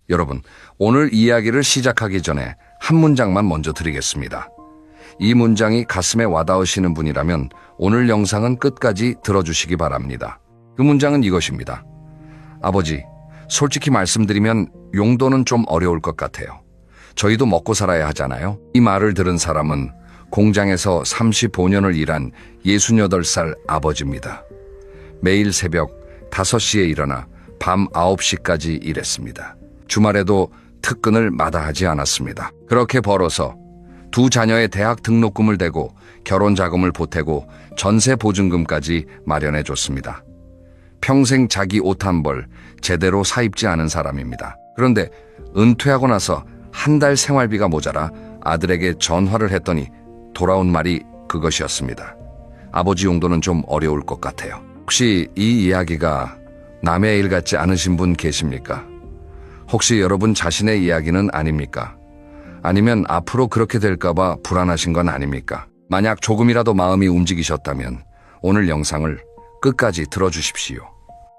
여러분, 오늘 이야기를 시작하기 전에 한 문장만 먼저 드리겠습니다. 이 문장이 가슴에 와닿으시는 분이라면 오늘 영상은 끝까지 들어주시기 바랍니다. 그 문장은 이것입니다. 아버지, 솔직히 말씀드리면 용도는 좀 어려울 것 같아요. 저희도 먹고 살아야 하잖아요. 이 말을 들은 사람은 공장에서 35년을 일한 68살 아버지입니다. 매일 새벽 5시에 일어나 밤 9시까지 일했습니다. 주말에도 특근을 마다하지 않았습니다. 그렇게 벌어서 두 자녀의 대학 등록금을 대고 결혼 자금을 보태고 전세 보증금까지 마련해 줬습니다. 평생 자기 옷 한 벌 제대로 사입지 않은 사람입니다. 그런데 은퇴하고 나서 한 달 생활비가 모자라 아들에게 전화를 했더니 돌아온 말이 그것이었습니다. 아버지 용도는 좀 어려울 것 같아요. 혹시 이 이야기가 남의 일 같지 않으신 분 계십니까? 혹시 여러분 자신의 이야기는 아닙니까? 아니면 앞으로 그렇게 될까봐 불안하신 건 아닙니까? 만약 조금이라도 마음이 움직이셨다면 오늘 영상을 끝까지 들어주십시오.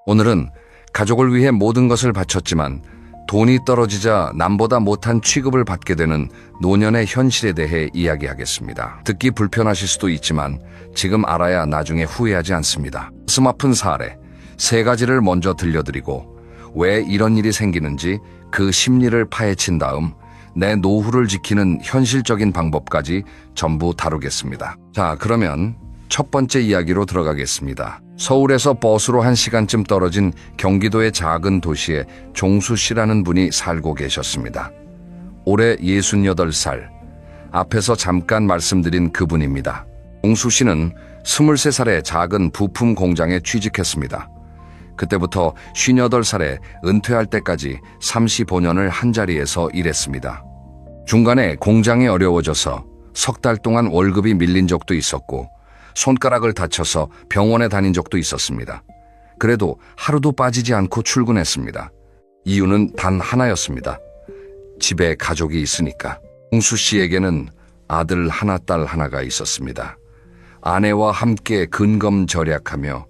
오늘은 가족을 위해 모든 것을 바쳤지만 돈이 떨어지자 남보다 못한 취급을 받게 되는 노년의 현실에 대해 이야기하겠습니다. 듣기 불편하실 수도 있지만 지금 알아야 나중에 후회하지 않습니다. 가슴 아픈 사례 3가지를 먼저 들려드리고 왜 이런 일이 생기는지 그 심리를 파헤친 다음 내 노후를 지키는 현실적인 방법까지 전부 다루겠습니다. 자, 그러면 첫 번째 이야기로 들어가겠습니다. 서울에서 버스로 1시간쯤 떨어진 경기도의 작은 도시에 종수 씨라는 분이 살고 계셨습니다. 올해 68살, 앞에서 잠깐 말씀드린 그분입니다. 종수 씨는 23살에 작은 부품 공장에 취직했습니다. 그때부터 58살에 은퇴할 때까지 35년을 한자리에서 일했습니다. 중간에 공장이 어려워져서 석 달 동안 월급이 밀린 적도 있었고 손가락을 다쳐서 병원에 다닌 적도 있었습니다. 그래도 하루도 빠지지 않고 출근했습니다. 이유는 단 하나였습니다. 집에 가족이 있으니까. 종수 씨에게는 아들 하나, 딸 하나가 있었습니다. 아내와 함께 근검절약하며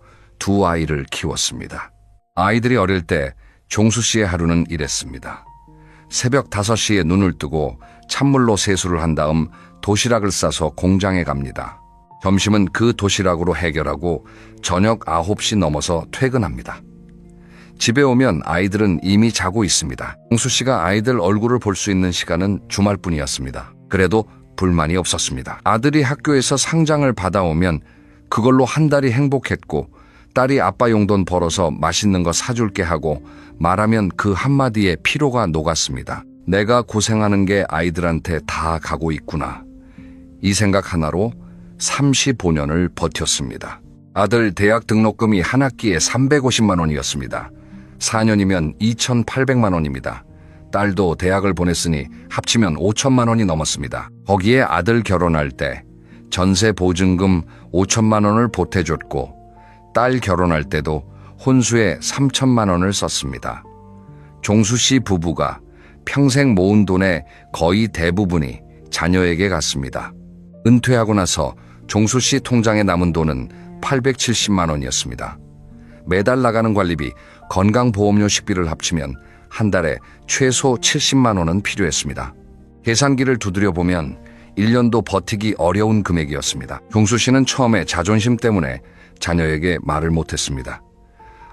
2 아이를 키웠습니다. 아이들이 어릴 때 종수 씨의 하루는 이랬습니다. 새벽 5시에 눈을 뜨고 찬물로 세수를 한 다음 도시락을 싸서 공장에 갑니다. 점심은 그 도시락으로 해결하고 저녁 9시 넘어서 퇴근합니다. 집에 오면 아이들은 이미 자고 있습니다. 종수 씨가 아이들 얼굴을 볼 수 있는 시간은 주말뿐이었습니다. 그래도 불만이 없었습니다. 아들이 학교에서 상장을 받아오면 그걸로 한 달이 행복했고 딸이 아빠 용돈 벌어서 맛있는 거 사줄게 하고 말하면 그 한마디에 피로가 녹았습니다. 내가 고생하는 게 아이들한테 다 가고 있구나. 이 생각 하나로 35년을 버텼습니다. 아들 대학 등록금이 한 학기에 350만 원이었습니다. 4년이면 2,800만 원입니다. 딸도 대학을 보냈으니 합치면 5천만 원이 넘었습니다. 거기에 아들 결혼할 때 전세 보증금 5천만 원을 보태줬고 딸 결혼할 때도 혼수에 3천만 원을 썼습니다. 종수 씨 부부가 평생 모은 돈의 거의 대부분이 자녀에게 갔습니다. 은퇴하고 나서 종수 씨 통장에 남은 돈은 870만 원이었습니다. 매달 나가는 관리비, 건강보험료 식비를 합치면 한 달에 최소 70만 원은 필요했습니다. 계산기를 두드려 보면 1년도 버티기 어려운 금액이었습니다. 종수 씨는 처음에 자존심 때문에 자녀에게 말을 못했습니다.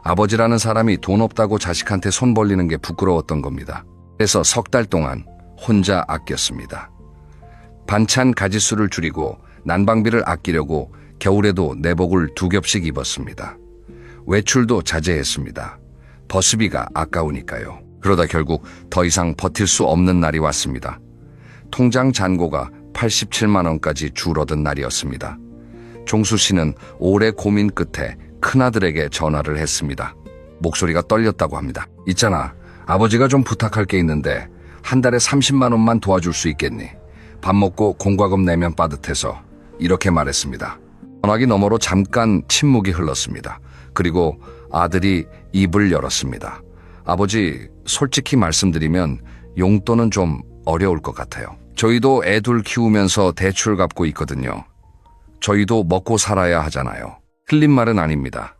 아버지라는 사람이 돈 없다고 자식한테 손 벌리는 게 부끄러웠던 겁니다. 그래서 석 달 동안 혼자 아꼈습니다. 반찬 가짓수를 줄이고 난방비를 아끼려고 겨울에도 내복을 2겹씩 입었습니다. 외출도 자제했습니다. 버스비가 아까우니까요. 그러다 결국 더 이상 버틸 수 없는 날이 왔습니다. 통장 잔고가 87만 원까지 줄어든 날이었습니다. 종수 씨는 오래 고민 끝에 큰아들에게 전화를 했습니다. 목소리가 떨렸다고 합니다. 있잖아, 아버지가 좀 부탁할 게 있는데 한 달에 30만 원만 도와줄 수 있겠니? 밥 먹고 공과금 내면 빠듯해서. 이렇게 말했습니다. 전화기 너머로 잠깐 침묵이 흘렀습니다. 그리고 아들이 입을 열었습니다. 아버지, 솔직히 말씀드리면 용돈은 좀 어려울 것 같아요. 저희도 애 둘 키우면서 대출 갚고 있거든요. 저희도 먹고 살아야 하잖아요. 틀린 말은 아닙니다.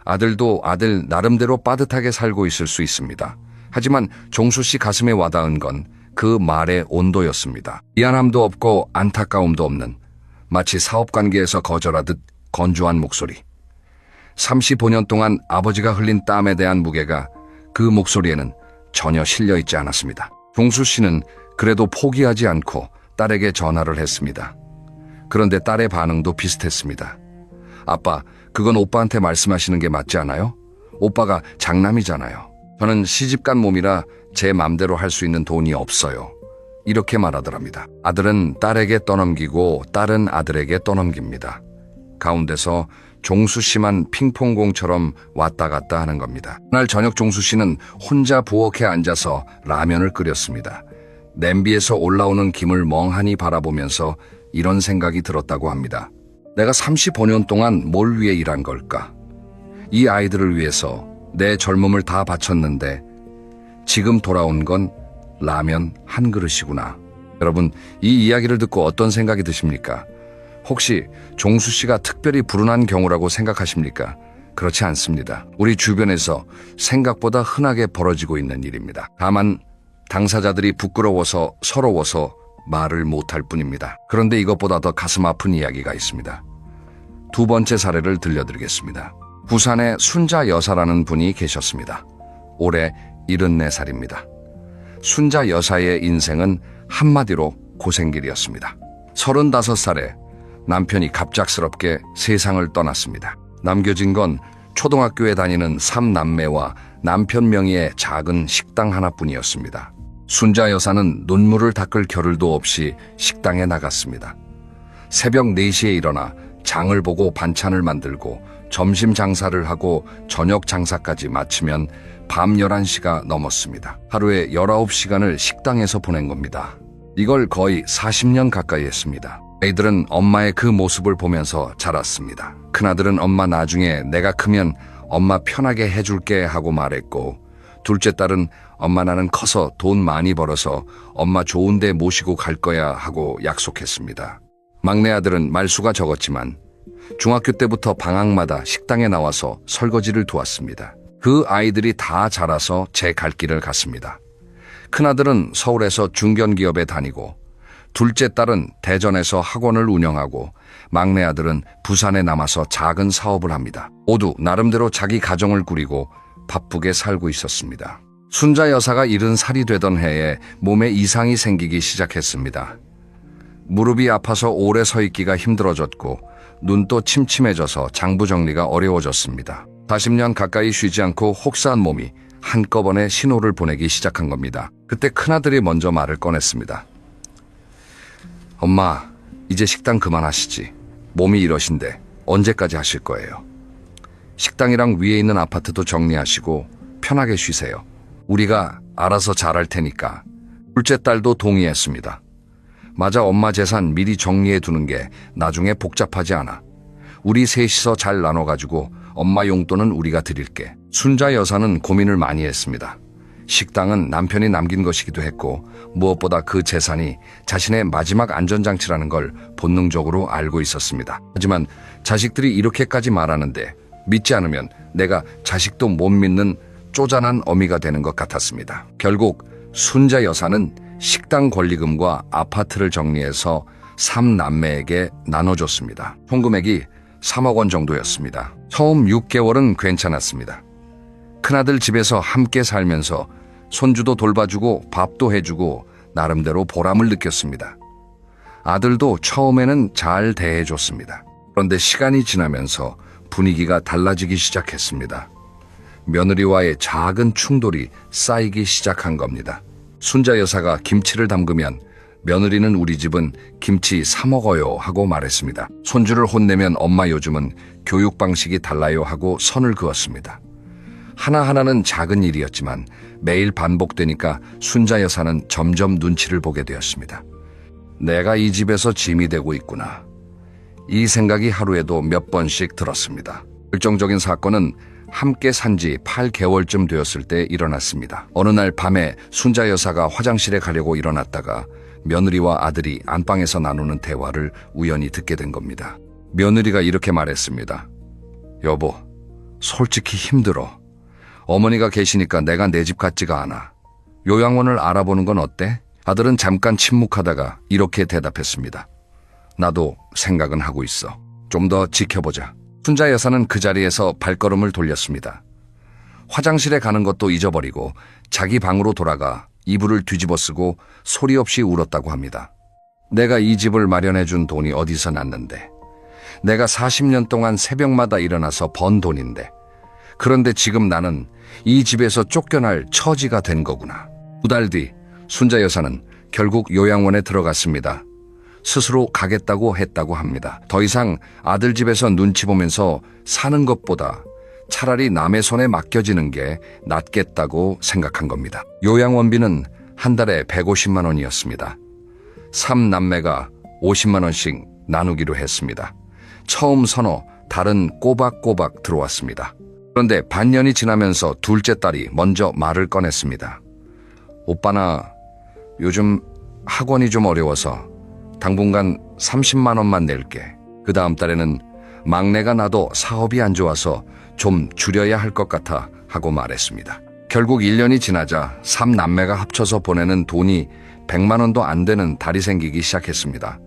아들도 아들 나름대로 빠듯하게 살고 있을 수 있습니다. 하지만 종수 씨 가슴에 와닿은 건 그 말의 온도였습니다. 미안함도 없고 안타까움도 없는 마치 사업관계에서 거절하듯 건조한 목소리. 35년 동안 아버지가 흘린 땀에 대한 무게가 그 목소리에는 전혀 실려있지 않았습니다. 종수 씨는 그래도 포기하지 않고 딸에게 전화를 했습니다. 그런데 딸의 반응도 비슷했습니다. 아빠, 그건 오빠한테 말씀하시는 게 맞지 않아요? 오빠가 장남이잖아요. 저는 시집간 몸이라 제 맘대로 할 수 있는 돈이 없어요. 이렇게 말하더랍니다. 아들은 딸에게 떠넘기고 딸은 아들에게 떠넘깁니다. 가운데서 종수 씨만 핑퐁공처럼 왔다 갔다 하는 겁니다. 그날 저녁 종수 씨는 혼자 부엌에 앉아서 라면을 끓였습니다. 냄비에서 올라오는 김을 멍하니 바라보면서 이런 생각이 들었다고 합니다. 내가 35년 동안 뭘 위해 일한 걸까? 이 아이들을 위해서 내 젊음을 다 바쳤는데 지금 돌아온 건 라면 한 그릇이구나. 여러분, 이 이야기를 듣고 어떤 생각이 드십니까? 혹시 종수 씨가 특별히 불운한 경우라고 생각하십니까? 그렇지 않습니다. 우리 주변에서 생각보다 흔하게 벌어지고 있는 일입니다. 다만 당사자들이 부끄러워서 서러워서 말을 못할 뿐입니다. 그런데 이것보다 더 가슴 아픈 이야기가 있습니다. 두 번째 사례를 들려드리겠습니다. 부산에 순자 여사라는 분이 계셨습니다. 올해 74살입니다. 순자 여사의 인생은 한마디로 고생길이었습니다. 35살에 남편이 갑작스럽게 세상을 떠났습니다. 남겨진 건 초등학교에 다니는 3남매와 남편 명의의 작은 식당 하나뿐이었습니다. 순자 여사는 눈물을 닦을 겨를도 없이 식당에 나갔습니다. 새벽 4시에 일어나 장을 보고 반찬을 만들고 점심 장사를 하고 저녁 장사까지 마치면 밤 11시가 넘었습니다. 하루에 19시간을 식당에서 보낸 겁니다. 이걸 거의 40년 가까이 했습니다. 아이들은 엄마의 그 모습을 보면서 자랐습니다. 큰아들은 엄마 나중에 내가 크면 엄마 편하게 해줄게 하고 말했고, 둘째 딸은 엄마 나는 커서 돈 많이 벌어서 엄마 좋은 데 모시고 갈 거야 하고 약속했습니다. 막내 아들은 말수가 적었지만 중학교 때부터 방학마다 식당에 나와서 설거지를 도왔습니다. 그 아이들이 다 자라서 제 갈 길을 갔습니다. 큰아들은 서울에서 중견기업에 다니고, 둘째 딸은 대전에서 학원을 운영하고, 막내 아들은 부산에 남아서 작은 사업을 합니다. 모두 나름대로 자기 가정을 꾸리고 바쁘게 살고 있었습니다. 순자 여사가 70살이 되던 해에 몸에 이상이 생기기 시작했습니다. 무릎이 아파서 오래 서 있기가 힘들어졌고 눈도 침침해져서 장부 정리가 어려워졌습니다. 40년 가까이 쉬지 않고 혹사한 몸이 한꺼번에 신호를 보내기 시작한 겁니다. 그때 큰아들이 먼저 말을 꺼냈습니다. 엄마, 이제 식당 그만하시지. 몸이 이러신데 언제까지 하실 거예요? 식당이랑 위에 있는 아파트도 정리하시고 편하게 쉬세요. 우리가 알아서 잘할 테니까. 둘째 딸도 동의했습니다. 맞아, 엄마 재산 미리 정리해 두는 게 나중에 복잡하지 않아. 우리 셋이서 잘 나눠가지고 엄마 용돈은 우리가 드릴게. 순자 여사는 고민을 많이 했습니다. 식당은 남편이 남긴 것이기도 했고 무엇보다 그 재산이 자신의 마지막 안전장치라는 걸 본능적으로 알고 있었습니다. 하지만 자식들이 이렇게까지 말하는데 믿지 않으면 내가 자식도 못 믿는 쪼잔한 어미가 되는 것 같았습니다. 결국 순자 여사는 식당 권리금과 아파트를 정리해서 3남매에게 나눠줬습니다. 총 금액이 3억 원 정도였습니다. 처음 6개월은 괜찮았습니다. 큰아들 집에서 함께 살면서 손주도 돌봐주고 밥도 해주고 나름대로 보람을 느꼈습니다. 아들도 처음에는 잘 대해줬습니다. 그런데 시간이 지나면서 분위기가 달라지기 시작했습니다. 며느리와의 작은 충돌이 쌓이기 시작한 겁니다. 순자 여사가 김치를 담그면 며느리는 우리 집은 김치 사 먹어요 하고 말했습니다. 손주를 혼내면 엄마 요즘은 교육 방식이 달라요 하고 선을 그었습니다. 하나하나는 작은 일이었지만 매일 반복되니까 순자 여사는 점점 눈치를 보게 되었습니다. 내가 이 집에서 짐이 되고 있구나. 이 생각이 하루에도 몇 번씩 들었습니다. 결정적인 사건은 함께 산 지 8개월쯤 되었을 때 일어났습니다. 어느 날 밤에 순자 여사가 화장실에 가려고 일어났다가 며느리와 아들이 안방에서 나누는 대화를 우연히 듣게 된 겁니다. 며느리가 이렇게 말했습니다. 여보, 솔직히 힘들어. 어머니가 계시니까 내가 내 집 같지가 않아. 요양원을 알아보는 건 어때? 아들은 잠깐 침묵하다가 이렇게 대답했습니다. 나도 생각은 하고 있어. 좀 더 지켜보자. 순자 여사는 그 자리에서 발걸음을 돌렸습니다. 화장실에 가는 것도 잊어버리고 자기 방으로 돌아가 이불을 뒤집어 쓰고 소리 없이 울었다고 합니다. 내가 이 집을 마련해 준 돈이 어디서 났는데, 내가 40년 동안 새벽마다 일어나서 번 돈인데, 그런데 지금 나는 이 집에서 쫓겨날 처지가 된 거구나. 2달 뒤 순자 여사는 결국 요양원에 들어갔습니다. 스스로 가겠다고 했다고 합니다. 더 이상 아들 집에서 눈치 보면서 사는 것보다 차라리 남의 손에 맡겨지는 게 낫겠다고 생각한 겁니다. 요양원비는 한 달에 150만 원이었습니다. 3남매가 50만 원씩 나누기로 했습니다. 처음 서너 달은 꼬박꼬박 들어왔습니다. 그런데 반년이 지나면서 둘째 딸이 먼저 말을 꺼냈습니다. 오빠나 요즘 학원이 좀 어려워서 당분간 30만 원만 낼게. 그 다음 달에는 막내가 나도 사업이 안 좋아서 좀 줄여야 할 것 같아 하고 말했습니다. 결국 1년이 지나자 3남매가 합쳐서 보내는 돈이 100만 원도 안 되는 달이 생기기 시작했습니다.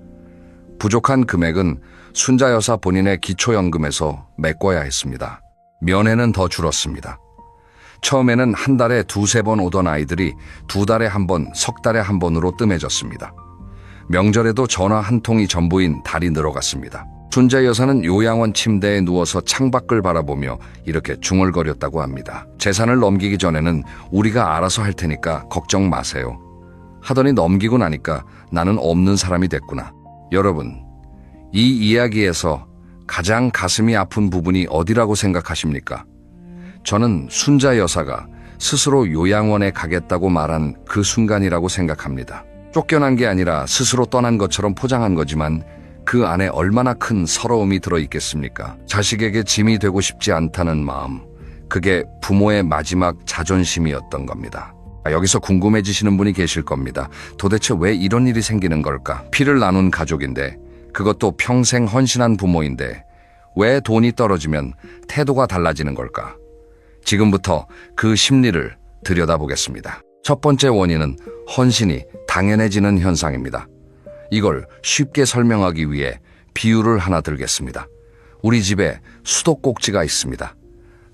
부족한 금액은 순자 여사 본인의 기초연금에서 메꿔야 했습니다. 면회는 더 줄었습니다. 처음에는 한 달에 2-3번 오던 아이들이 2달에 한 번, 석 달에 한 번으로 뜸해졌습니다. 명절에도 전화 한 통이 전부인 달이 늘어갔습니다. 순자 여사는 요양원 침대에 누워서 창밖을 바라보며 이렇게 중얼거렸다고 합니다. 재산을 넘기기 전에는 우리가 알아서 할 테니까 걱정 마세요. 하더니 넘기고 나니까 나는 없는 사람이 됐구나. 여러분, 이 이야기에서 가장 가슴이 아픈 부분이 어디라고 생각하십니까? 저는 순자 여사가 스스로 요양원에 가겠다고 말한 그 순간이라고 생각합니다. 쫓겨난 게 아니라 스스로 떠난 것처럼 포장한 거지만 그 안에 얼마나 큰 서러움이 들어있겠습니까? 자식에게 짐이 되고 싶지 않다는 마음, 그게 부모의 마지막 자존심이었던 겁니다. 여기서 궁금해지시는 분이 계실 겁니다. 도대체 왜 이런 일이 생기는 걸까? 피를 나눈 가족인데, 그것도 평생 헌신한 부모인데 왜 돈이 떨어지면 태도가 달라지는 걸까? 지금부터 그 심리를 들여다보겠습니다. 첫 번째 원인은 헌신이 당연해지는 현상입니다. 이걸 쉽게 설명하기 위해 비유를 하나 들겠습니다. 우리 집에 수도꼭지가 있습니다.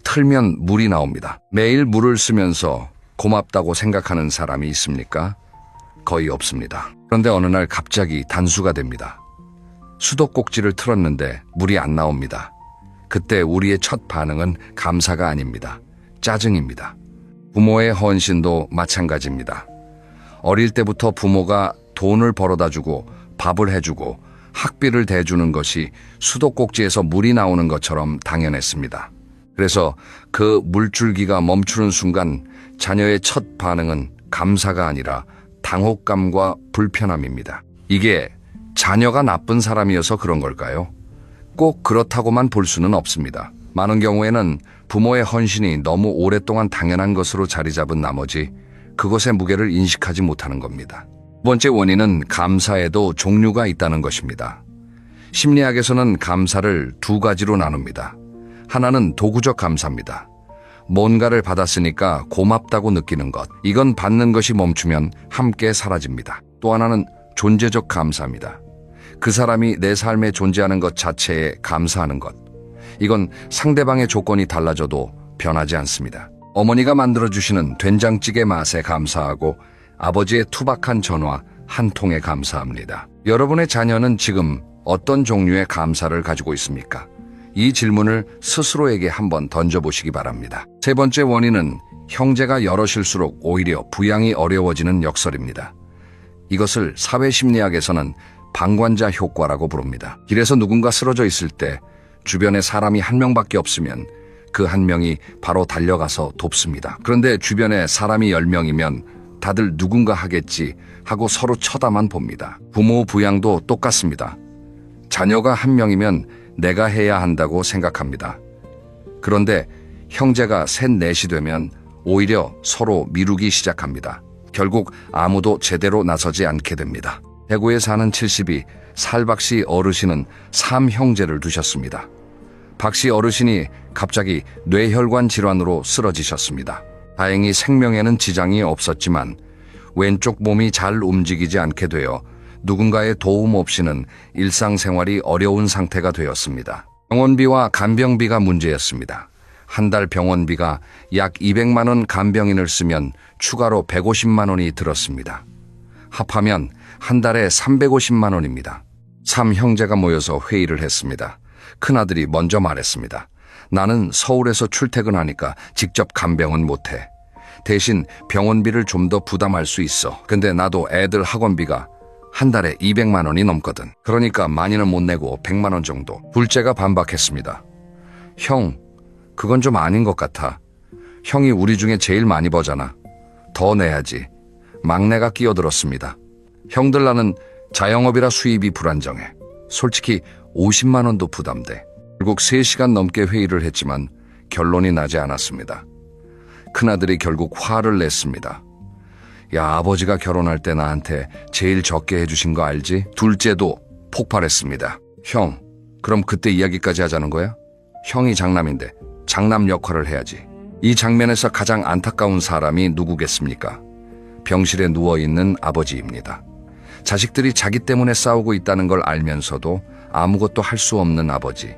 틀면 물이 나옵니다. 매일 물을 쓰면서 고맙다고 생각하는 사람이 있습니까? 거의 없습니다. 그런데 어느 날 갑자기 단수가 됩니다. 수도꼭지를 틀었는데 물이 안 나옵니다. 그때 우리의 첫 반응은 감사가 아닙니다. 짜증입니다. 부모의 헌신도 마찬가지입니다. 어릴 때부터 부모가 돈을 벌어다 주고 밥을 해주고 학비를 대주는 것이 수도꼭지에서 물이 나오는 것처럼 당연했습니다. 그래서 그 물줄기가 멈추는 순간 자녀의 첫 반응은 감사가 아니라 당혹감과 불편함입니다. 이게 자녀가 나쁜 사람이어서 그런 걸까요? 꼭 그렇다고만 볼 수는 없습니다. 많은 경우에는 부모의 헌신이 너무 오랫동안 당연한 것으로 자리 잡은 나머지 그것의 무게를 인식하지 못하는 겁니다. 두 번째 원인은 감사에도 종류가 있다는 것입니다. 심리학에서는 감사를 두 가지로 나눕니다. 하나는 도구적 감사입니다. 뭔가를 받았으니까 고맙다고 느끼는 것. 이건 받는 것이 멈추면 함께 사라집니다. 또 하나는 존재적 감사입니다. 그 사람이 내 삶에 존재하는 것 자체에 감사하는 것. 이건 상대방의 조건이 달라져도 변하지 않습니다. 어머니가 만들어주시는 된장찌개 맛에 감사하고 아버지의 투박한 전화 한 통에 감사합니다. 여러분의 자녀는 지금 어떤 종류의 감사를 가지고 있습니까? 이 질문을 스스로에게 한번 던져보시기 바랍니다. 세 번째 원인은 형제가 여럿일수록 오히려 부양이 어려워지는 역설입니다. 이것을 사회심리학에서는 방관자 효과라고 부릅니다. 길에서 누군가 쓰러져 있을 때 주변에 사람이 한 명밖에 없으면 그 한 명이 바로 달려가서 돕습니다. 그런데 주변에 사람이 10명이면 다들 누군가 하겠지 하고 서로 쳐다만 봅니다. 부모 부양도 똑같습니다. 자녀가 한 명이면 내가 해야 한다고 생각합니다. 그런데 형제가 셋, 넷이 되면 오히려 서로 미루기 시작합니다. 결국 아무도 제대로 나서지 않게 됩니다. 대구에 사는 72 살박씨 어르신은 3형제를 두셨습니다. 박 씨 어르신이 갑자기 뇌혈관 질환으로 쓰러지셨습니다. 다행히 생명에는 지장이 없었지만 왼쪽 몸이 잘 움직이지 않게 되어 누군가의 도움 없이는 일상생활이 어려운 상태가 되었습니다. 병원비와 간병비가 문제였습니다. 한 달 병원비가 약 200만 원, 간병인을 쓰면 추가로 150만 원이 들었습니다. 합하면 한 달에 350만 원입니다. 3형제가 모여서 회의를 했습니다. 큰아들이 먼저 말했습니다. 나는 서울에서 출퇴근하니까 직접 간병은 못해. 대신 병원비를 좀 더 부담할 수 있어. 근데 나도 애들 학원비가 한 달에 200만 원이 넘거든. 그러니까 많이는 못 내고 100만 원 정도. 둘째가 반박했습니다. 형, 그건 좀 아닌 것 같아. 형이 우리 중에 제일 많이 버잖아. 더 내야지. 막내가 끼어들었습니다. 형들 나는 자영업이라 수입이 불안정해. 솔직히 50만 원도 부담돼. 결국 3시간 넘게 회의를 했지만 결론이 나지 않았습니다. 큰아들이 결국 화를 냈습니다. 야, 아버지가 결혼할 때 나한테 제일 적게 해주신 거 알지? 둘째도 폭발했습니다. 형, 그럼 그때 이야기까지 하자는 거야? 형이 장남인데 장남 역할을 해야지. 이 장면에서 가장 안타까운 사람이 누구겠습니까? 병실에 누워있는 아버지입니다. 자식들이 자기 때문에 싸우고 있다는 걸 알면서도 아무것도 할 수 없는 아버지.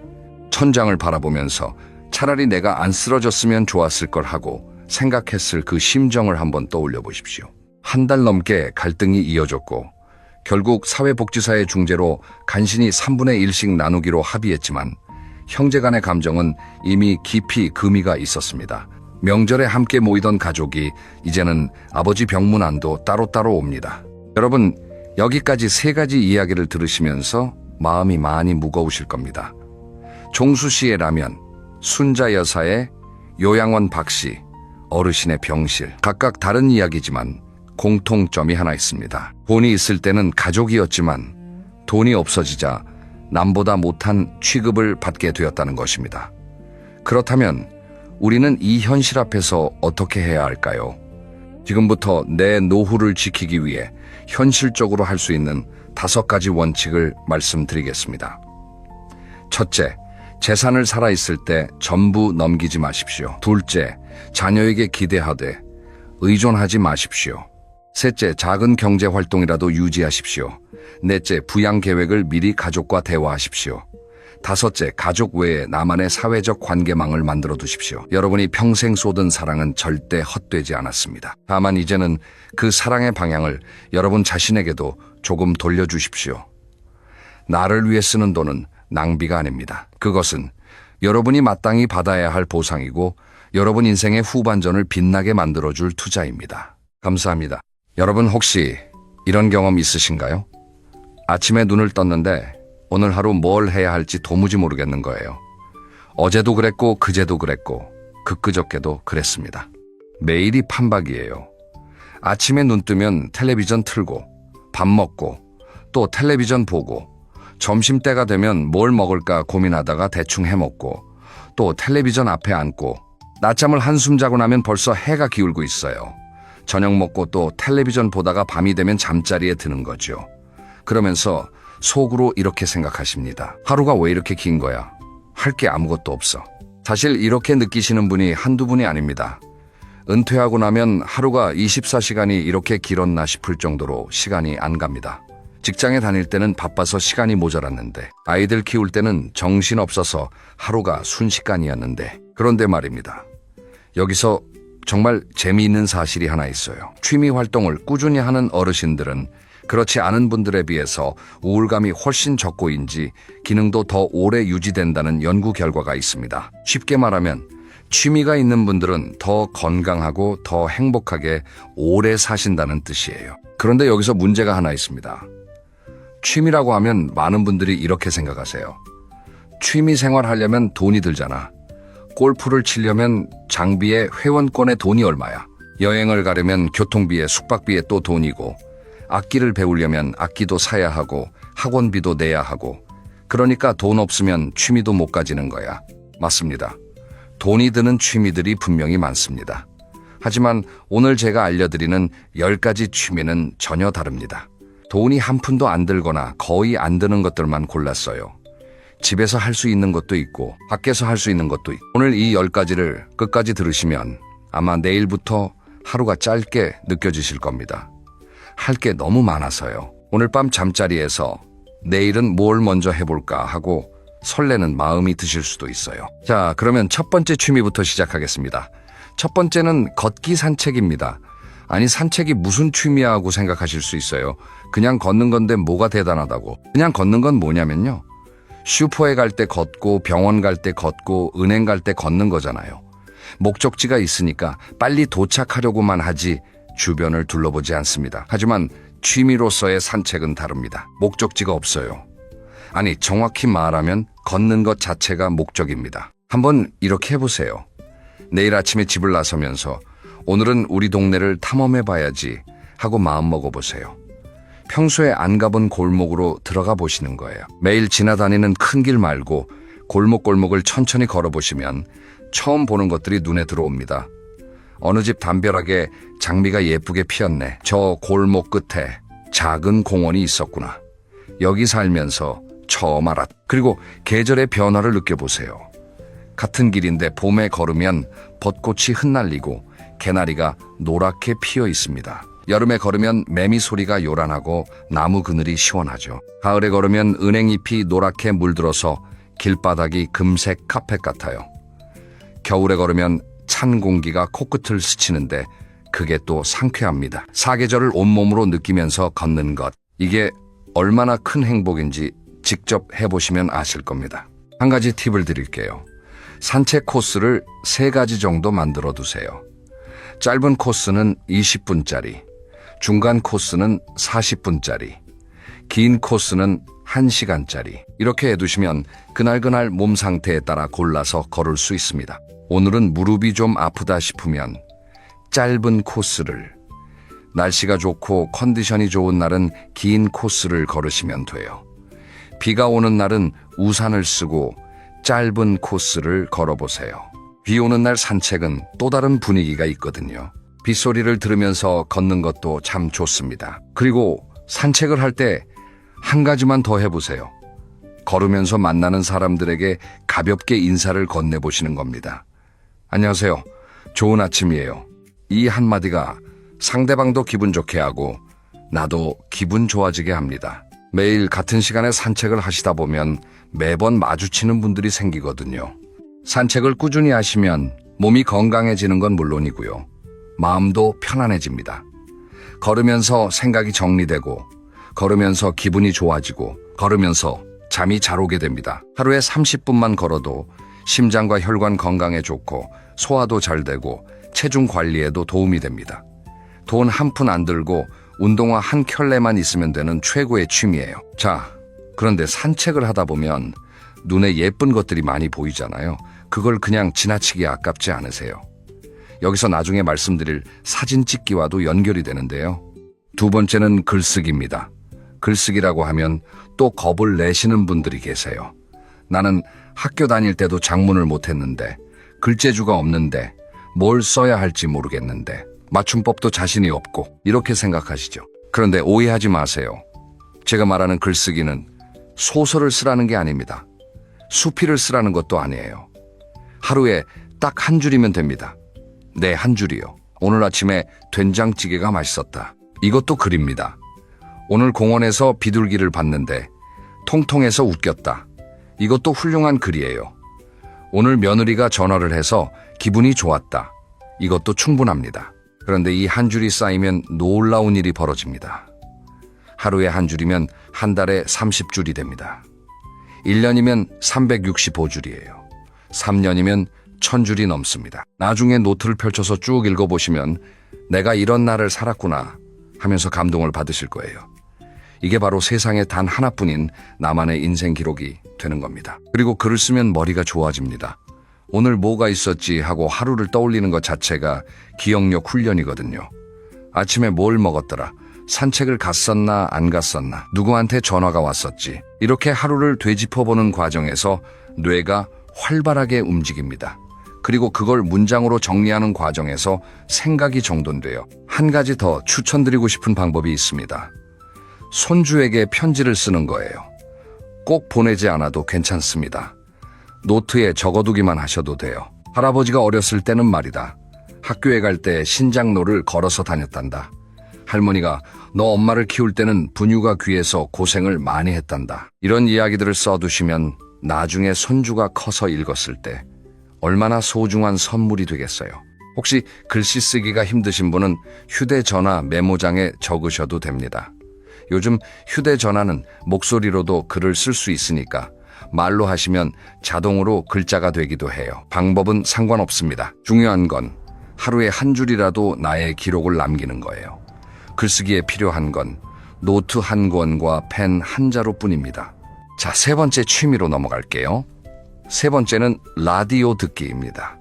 천장을 바라보면서 차라리 내가 안 쓰러졌으면 좋았을 걸 하고 생각했을 그 심정을 한번 떠올려 보십시오. 한 달 넘게 갈등이 이어졌고 결국 사회복지사의 중재로 간신히 3분의 1씩 나누기로 합의했지만 형제 간의 감정은 이미 깊이 금이가 있었습니다. 명절에 함께 모이던 가족이 이제는 아버지 병문안도 따로따로 옵니다. 여러분, 여기까지 3가지 이야기를 들으시면서 마음이 많이 무거우실 겁니다. 종수 씨의 라면, 순자 여사의 요양원 박씨, 어르신의 병실. 각각 다른 이야기지만 공통점이 하나 있습니다. 돈이 있을 때는 가족이었지만 돈이 없어지자 남보다 못한 취급을 받게 되었다는 것입니다. 그렇다면 우리는 이 현실 앞에서 어떻게 해야 할까요? 지금부터 내 노후를 지키기 위해 현실적으로 할 수 있는 5가지 원칙을 말씀드리겠습니다. 첫째, 재산을 살아있을 때 전부 넘기지 마십시오. 둘째, 자녀에게 기대하되 의존하지 마십시오. 셋째, 작은 경제 활동이라도 유지하십시오. 넷째, 부양 계획을 미리 가족과 대화하십시오. 다섯째, 가족 외에 나만의 사회적 관계망을 만들어 두십시오. 여러분이 평생 쏟은 사랑은 절대 헛되지 않았습니다. 다만 이제는 그 사랑의 방향을 여러분 자신에게도 조금 돌려주십시오. 나를 위해 쓰는 돈은 낭비가 아닙니다. 그것은 여러분이 마땅히 받아야 할 보상이고 여러분 인생의 후반전을 빛나게 만들어줄 투자입니다. 감사합니다. 여러분 혹시 이런 경험 있으신가요? 아침에 눈을 떴는데 오늘 하루 뭘 해야 할지 도무지 모르겠는 거예요. 어제도 그랬고 그제도 그랬고 그저께도 그랬습니다. 매일이 판박이에요. 아침에 눈 뜨면 텔레비전 틀고 밥 먹고 또 텔레비전 보고 점심때가 되면 뭘 먹을까 고민하다가 대충 해먹고 또 텔레비전 앞에 앉고 낮잠을 한숨 자고 나면 벌써 해가 기울고 있어요. 저녁 먹고 또 텔레비전 보다가 밤이 되면 잠자리에 드는 거죠. 그러면서 속으로 이렇게 생각하십니다. 하루가 왜 이렇게 긴 거야? 할 게 아무것도 없어. 사실 이렇게 느끼시는 분이 한두 분이 아닙니다. 은퇴하고 나면 하루가 24시간이 이렇게 길었나 싶을 정도로 시간이 안 갑니다. 직장에 다닐 때는 바빠서 시간이 모자랐는데 아이들 키울 때는 정신없어서 하루가 순식간이었는데 그런데 말입니다. 여기서 정말 재미있는 사실이 하나 있어요. 취미 활동을 꾸준히 하는 어르신들은 그렇지 않은 분들에 비해서 우울감이 훨씬 적고인지 기능도 더 오래 유지된다는 연구 결과가 있습니다. 쉽게 말하면 취미가 있는 분들은 더 건강하고 더 행복하게 오래 사신다는 뜻이에요. 그런데 여기서 문제가 하나 있습니다. 취미라고 하면 많은 분들이 이렇게 생각하세요. 취미 생활 하려면 돈이 들잖아. 골프를 치려면 장비에 회원권에 돈이 얼마야. 여행을 가려면 교통비에 숙박비에 또 돈이고 악기를 배우려면 악기도 사야 하고 학원비도 내야 하고 그러니까 돈 없으면 취미도 못 가지는 거야. 맞습니다. 돈이 드는 취미들이 분명히 많습니다. 하지만 오늘 제가 알려드리는 10가지 취미는 전혀 다릅니다. 돈이 한 푼도 안 들거나 거의 안 드는 것들만 골랐어요. 집에서 할 수 있는 것도 있고 밖에서 할 수 있는 것도 있고 오늘 이 10가지를 끝까지 들으시면 아마 내일부터 하루가 짧게 느껴지실 겁니다. 할 게 너무 많아서요. 오늘 밤 잠자리에서 내일은 뭘 먼저 해볼까 하고 설레는 마음이 드실 수도 있어요. 자, 그러면 첫 번째 취미부터 시작하겠습니다. 첫 번째는 걷기 산책입니다. 아니, 산책이 무슨 취미야 하고 생각하실 수 있어요. 그냥 걷는 건데 뭐가 대단하다고. 그냥 걷는 건 뭐냐면요, 슈퍼에 갈 때 걷고 병원 갈 때 걷고 은행 갈 때 걷는 거잖아요. 목적지가 있으니까 빨리 도착하려고만 하지 주변을 둘러보지 않습니다. 하지만 취미로서의 산책은 다릅니다. 목적지가 없어요. 아니, 정확히 말하면 걷는 것 자체가 목적입니다. 한번 이렇게 해보세요. 내일 아침에 집을 나서면서 오늘은 우리 동네를 탐험해봐야지 하고 마음먹어보세요. 평소에 안 가본 골목으로 들어가 보시는 거예요. 매일 지나다니는 큰 길 말고 골목골목을 천천히 걸어보시면 처음 보는 것들이 눈에 들어옵니다. 어느 집 담벼락에 장미가 예쁘게 피었네. 저 골목 끝에 작은 공원이 있었구나. 여기 살면서 처음 알았. 그리고 계절의 변화를 느껴보세요. 같은 길인데 봄에 걸으면 벚꽃이 흩날리고 개나리가 노랗게 피어 있습니다. 여름에 걸으면 매미 소리가 요란하고 나무 그늘이 시원하죠. 가을에 걸으면 은행잎이 노랗게 물들어서 길바닥이 금색 카펫 같아요. 겨울에 걸으면 찬 공기가 코끝을 스치는데 그게 또 상쾌합니다. 사계절을 온몸으로 느끼면서 걷는 것, 이게 얼마나 큰 행복인지 직접 해보시면 아실 겁니다. 한 가지 팁을 드릴게요. 산책 코스를 3가지 정도 만들어 두세요. 짧은 코스는 20분짜리, 중간 코스는 40분짜리, 긴 코스는 1시간짜리. 이렇게 해두시면 그날그날 몸 상태에 따라 골라서 걸을 수 있습니다. 오늘은 무릎이 좀 아프다 싶으면 짧은 코스를, 날씨가 좋고 컨디션이 좋은 날은 긴 코스를 걸으시면 돼요. 비가 오는 날은 우산을 쓰고 짧은 코스를 걸어보세요. 비 오는 날 산책은 또 다른 분위기가 있거든요. 빗소리를 들으면서 걷는 것도 참 좋습니다. 그리고 산책을 할 때 한 가지만 더 해보세요. 걸으면서 만나는 사람들에게 가볍게 인사를 건네보시는 겁니다. 안녕하세요. 좋은 아침이에요. 이 한마디가 상대방도 기분 좋게 하고 나도 기분 좋아지게 합니다. 매일 같은 시간에 산책을 하시다 보면 매번 마주치는 분들이 생기거든요. 산책을 꾸준히 하시면 몸이 건강해지는 건 물론이고요. 마음도 편안해집니다. 걸으면서 생각이 정리되고, 걸으면서 기분이 좋아지고, 걸으면서 잠이 잘 오게 됩니다. 하루에 30분만 걸어도 심장과 혈관 건강에 좋고 소화도 잘 되고 체중 관리에도 도움이 됩니다. 돈 한 푼 안 들고 운동화 한 켤레만 있으면 되는 최고의 취미예요. 자, 그런데 산책을 하다 보면 눈에 예쁜 것들이 많이 보이잖아요. 그걸 그냥 지나치기 아깝지 않으세요? 여기서 나중에 말씀드릴 사진 찍기와도 연결이 되는데요. 두 번째는 글쓰기입니다. 글쓰기라고 하면 또 겁을 내시는 분들이 계세요. 나는 학교 다닐 때도 작문을 못했는데, 글재주가 없는데, 뭘 써야 할지 모르겠는데, 맞춤법도 자신이 없고, 이렇게 생각하시죠. 그런데 오해하지 마세요. 제가 말하는 글쓰기는 소설을 쓰라는 게 아닙니다. 수필을 쓰라는 것도 아니에요. 하루에 딱 한 줄이면 됩니다. 네, 한 줄이요. 오늘 아침에 된장찌개가 맛있었다. 이것도 글입니다. 오늘 공원에서 비둘기를 봤는데 통통해서 웃겼다. 이것도 훌륭한 글이에요. 오늘 며느리가 전화를 해서 기분이 좋았다. 이것도 충분합니다. 그런데 이 한 줄이 쌓이면 놀라운 일이 벌어집니다. 하루에 한 줄이면 한 달에 30줄이 됩니다. 1년이면 365줄이에요. 3년이면 1000줄이 넘습니다. 나중에 노트를 펼쳐서 쭉 읽어보시면 내가 이런 날을 살았구나 하면서 감동을 받으실 거예요. 이게 바로 세상에 단 하나뿐인 나만의 인생 기록이 되는 겁니다. 그리고 글을 쓰면 머리가 좋아집니다. 오늘 뭐가 있었지 하고 하루를 떠올리는 것 자체가 기억력 훈련이거든요. 아침에 뭘 먹었더라, 산책을 갔었나 안 갔었나, 누구한테 전화가 왔었지. 이렇게 하루를 되짚어보는 과정에서 뇌가 활발하게 움직입니다. 그리고 그걸 문장으로 정리하는 과정에서 생각이 정돈돼요. 한 가지 더 추천드리고 싶은 방법이 있습니다. 손주에게 편지를 쓰는 거예요. 꼭 보내지 않아도 괜찮습니다. 노트에 적어두기만 하셔도 돼요. 할아버지가 어렸을 때는 말이다. 학교에 갈 때 신장로를 걸어서 다녔단다. 할머니가 너 엄마를 키울 때는 분유가 귀해서 고생을 많이 했단다. 이런 이야기들을 써두시면 나중에 손주가 커서 읽었을 때 얼마나 소중한 선물이 되겠어요. 혹시 글씨 쓰기가 힘드신 분은 휴대전화 메모장에 적으셔도 됩니다. 요즘 휴대전화는 목소리로도 글을 쓸 수 있으니까 말로 하시면 자동으로 글자가 되기도 해요. 방법은 상관없습니다. 중요한 건 하루에 한 줄이라도 나의 기록을 남기는 거예요. 글쓰기에 필요한 건 노트 한 권과 펜 한 자루 뿐입니다. 자, 세 번째 취미로 넘어갈게요. 세 번째는 라디오 듣기입니다.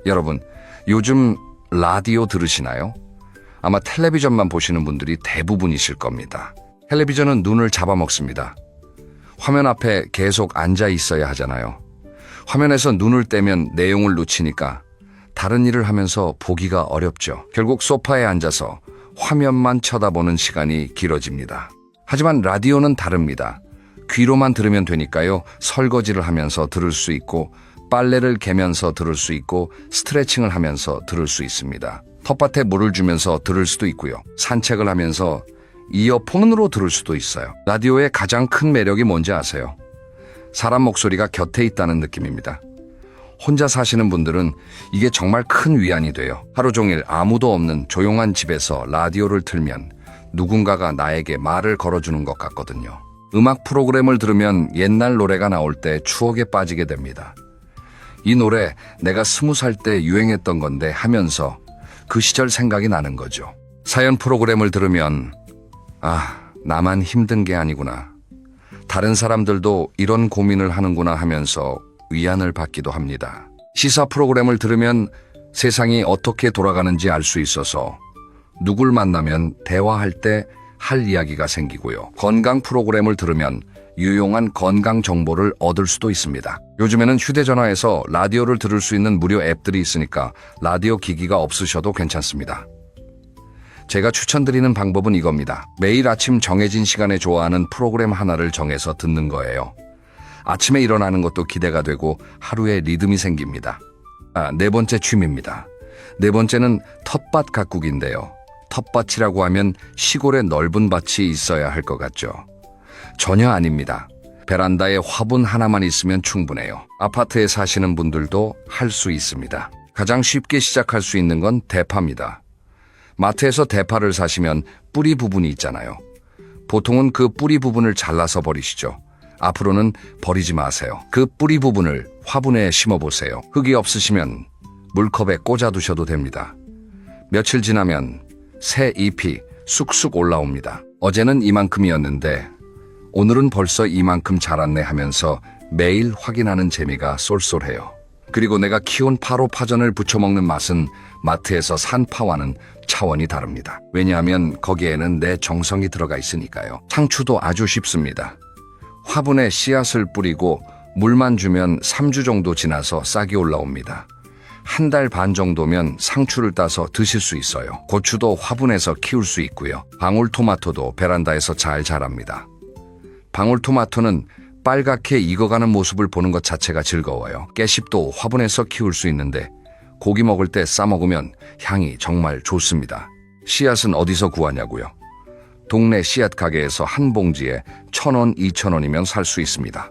여러분, 요즘 라디오 들으시나요? 아마 텔레비전만 보시는 분들이 대부분이실 겁니다. 텔레비전은 눈을 잡아먹습니다. 화면 앞에 계속 앉아 있어야 하잖아요. 화면에서 눈을 떼면 내용을 놓치니까 다른 일을 하면서 보기가 어렵죠. 결국 소파에 앉아서 화면만 쳐다보는 시간이 길어집니다. 하지만 라디오는 다릅니다. 귀로만 들으면 되니까요. 설거지를 하면서 들을 수 있고 빨래를 개면서 들을 수 있고 스트레칭을 하면서 들을 수 있습니다. 텃밭에 물을 주면서 들을 수도 있고요. 산책을 하면서 이어폰으로 들을 수도 있어요. 라디오의 가장 큰 매력이 뭔지 아세요? 사람 목소리가 곁에 있다는 느낌입니다. 혼자 사시는 분들은 이게 정말 큰 위안이 돼요. 하루 종일 아무도 없는 조용한 집에서 라디오를 틀면 누군가가 나에게 말을 걸어주는 것 같거든요. 음악 프로그램을 들으면 옛날 노래가 나올 때 추억에 빠지게 됩니다. 이 노래 내가 20살 때 유행했던 건데 하면서 그 시절 생각이 나는 거죠. 사연 프로그램을 들으면 나만 힘든 게 아니구나. 다른 사람들도 이런 고민을 하는구나 하면서 위안을 받기도 합니다. 시사 프로그램을 들으면 세상이 어떻게 돌아가는지 알 수 있어서 누굴 만나면 대화할 때 할 이야기가 생기고요. 건강 프로그램을 들으면 유용한 건강 정보를 얻을 수도 있습니다. 요즘에는 휴대전화에서 라디오를 들을 수 있는 무료 앱들이 있으니까 라디오 기기가 없으셔도 괜찮습니다. 제가 추천드리는 방법은 이겁니다. 매일 아침 정해진 시간에 좋아하는 프로그램 하나를 정해서 듣는 거예요. 아침에 일어나는 것도 기대가 되고 하루에 리듬이 생깁니다. 네 번째 취미입니다. 네 번째는 텃밭 가꾸기인데요. 텃밭이라고 하면 시골에 넓은 밭이 있어야 할 것 같죠? 전혀 아닙니다. 베란다에 화분 하나만 있으면 충분해요. 아파트에 사시는 분들도 할 수 있습니다. 가장 쉽게 시작할 수 있는 건 대파입니다. 마트에서 대파를 사시면 뿌리 부분이 있잖아요. 보통은 그 뿌리 부분을 잘라서 버리시죠. 앞으로는 버리지 마세요. 그 뿌리 부분을 화분에 심어보세요. 흙이 없으시면 물컵에 꽂아두셔도 됩니다. 며칠 지나면 새 잎이 쑥쑥 올라옵니다. 어제는 이만큼이었는데 오늘은 벌써 이만큼 자랐네 하면서 매일 확인하는 재미가 쏠쏠해요. 그리고 내가 키운 파로 파전을 부쳐 먹는 맛은 마트에서 산 파와는 차원이 다릅니다. 왜냐하면 거기에는 내 정성이 들어가 있으니까요. 상추도 아주 쉽습니다. 화분에 씨앗을 뿌리고 물만 주면 3주 정도 지나서 싹이 올라옵니다. 한 달 반 정도면 상추를 따서 드실 수 있어요. 고추도 화분에서 키울 수 있고요. 방울토마토도 베란다에서 잘 자랍니다. 방울토마토는 빨갛게 익어가는 모습을 보는 것 자체가 즐거워요. 깨씹도 화분에서 키울 수 있는데 고기 먹을 때 싸먹으면 향이 정말 좋습니다. 씨앗은 어디서 구하냐고요? 동네 씨앗 가게에서 한 봉지에 1,000원, 2,000원이면 살 수 있습니다.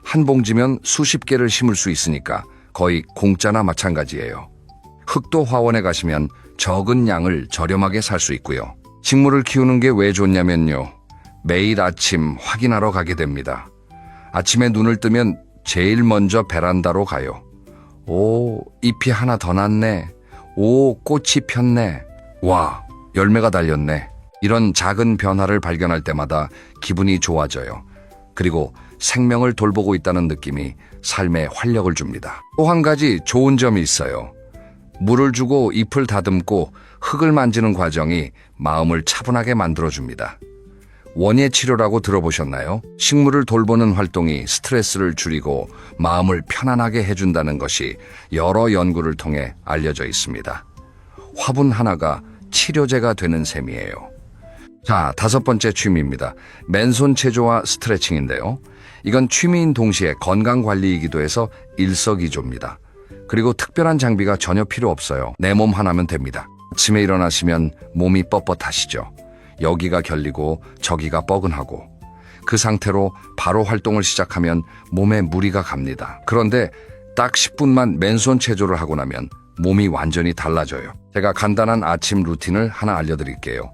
한 봉지면 수십 개를 심을 수 있으니까 거의 공짜나 마찬가지예요. 흑도 화원에 가시면 적은 양을 저렴하게 살 수 있고요. 식물을 키우는 게 왜 좋냐면요. 매일 아침 확인하러 가게 됩니다. 아침에 눈을 뜨면 제일 먼저 베란다로 가요. 오, 잎이 하나 더 났네. 오, 꽃이 폈네. 와, 열매가 달렸네. 이런 작은 변화를 발견할 때마다 기분이 좋아져요. 그리고 생명을 돌보고 있다는 느낌이 삶에 활력을 줍니다. 또 한 가지 좋은 점이 있어요. 물을 주고 잎을 다듬고 흙을 만지는 과정이 마음을 차분하게 만들어줍니다. 원예 치료라고 들어보셨나요? 식물을 돌보는 활동이 스트레스를 줄이고 마음을 편안하게 해준다는 것이 여러 연구를 통해 알려져 있습니다. 화분 하나가 치료제가 되는 셈이에요. 자, 다섯 번째 취미입니다. 맨손 체조와 스트레칭인데요. 이건 취미인 동시에 건강관리이기도 해서 일석이조입니다. 그리고 특별한 장비가 전혀 필요 없어요. 내 몸 하나면 됩니다. 아침에 일어나시면 몸이 뻣뻣하시죠. 여기가 결리고 저기가 뻐근하고 그 상태로 바로 활동을 시작하면 몸에 무리가 갑니다. 그런데 딱 10분만 맨손 체조를 하고 나면 몸이 완전히 달라져요. 제가 간단한 아침 루틴을 하나 알려드릴게요.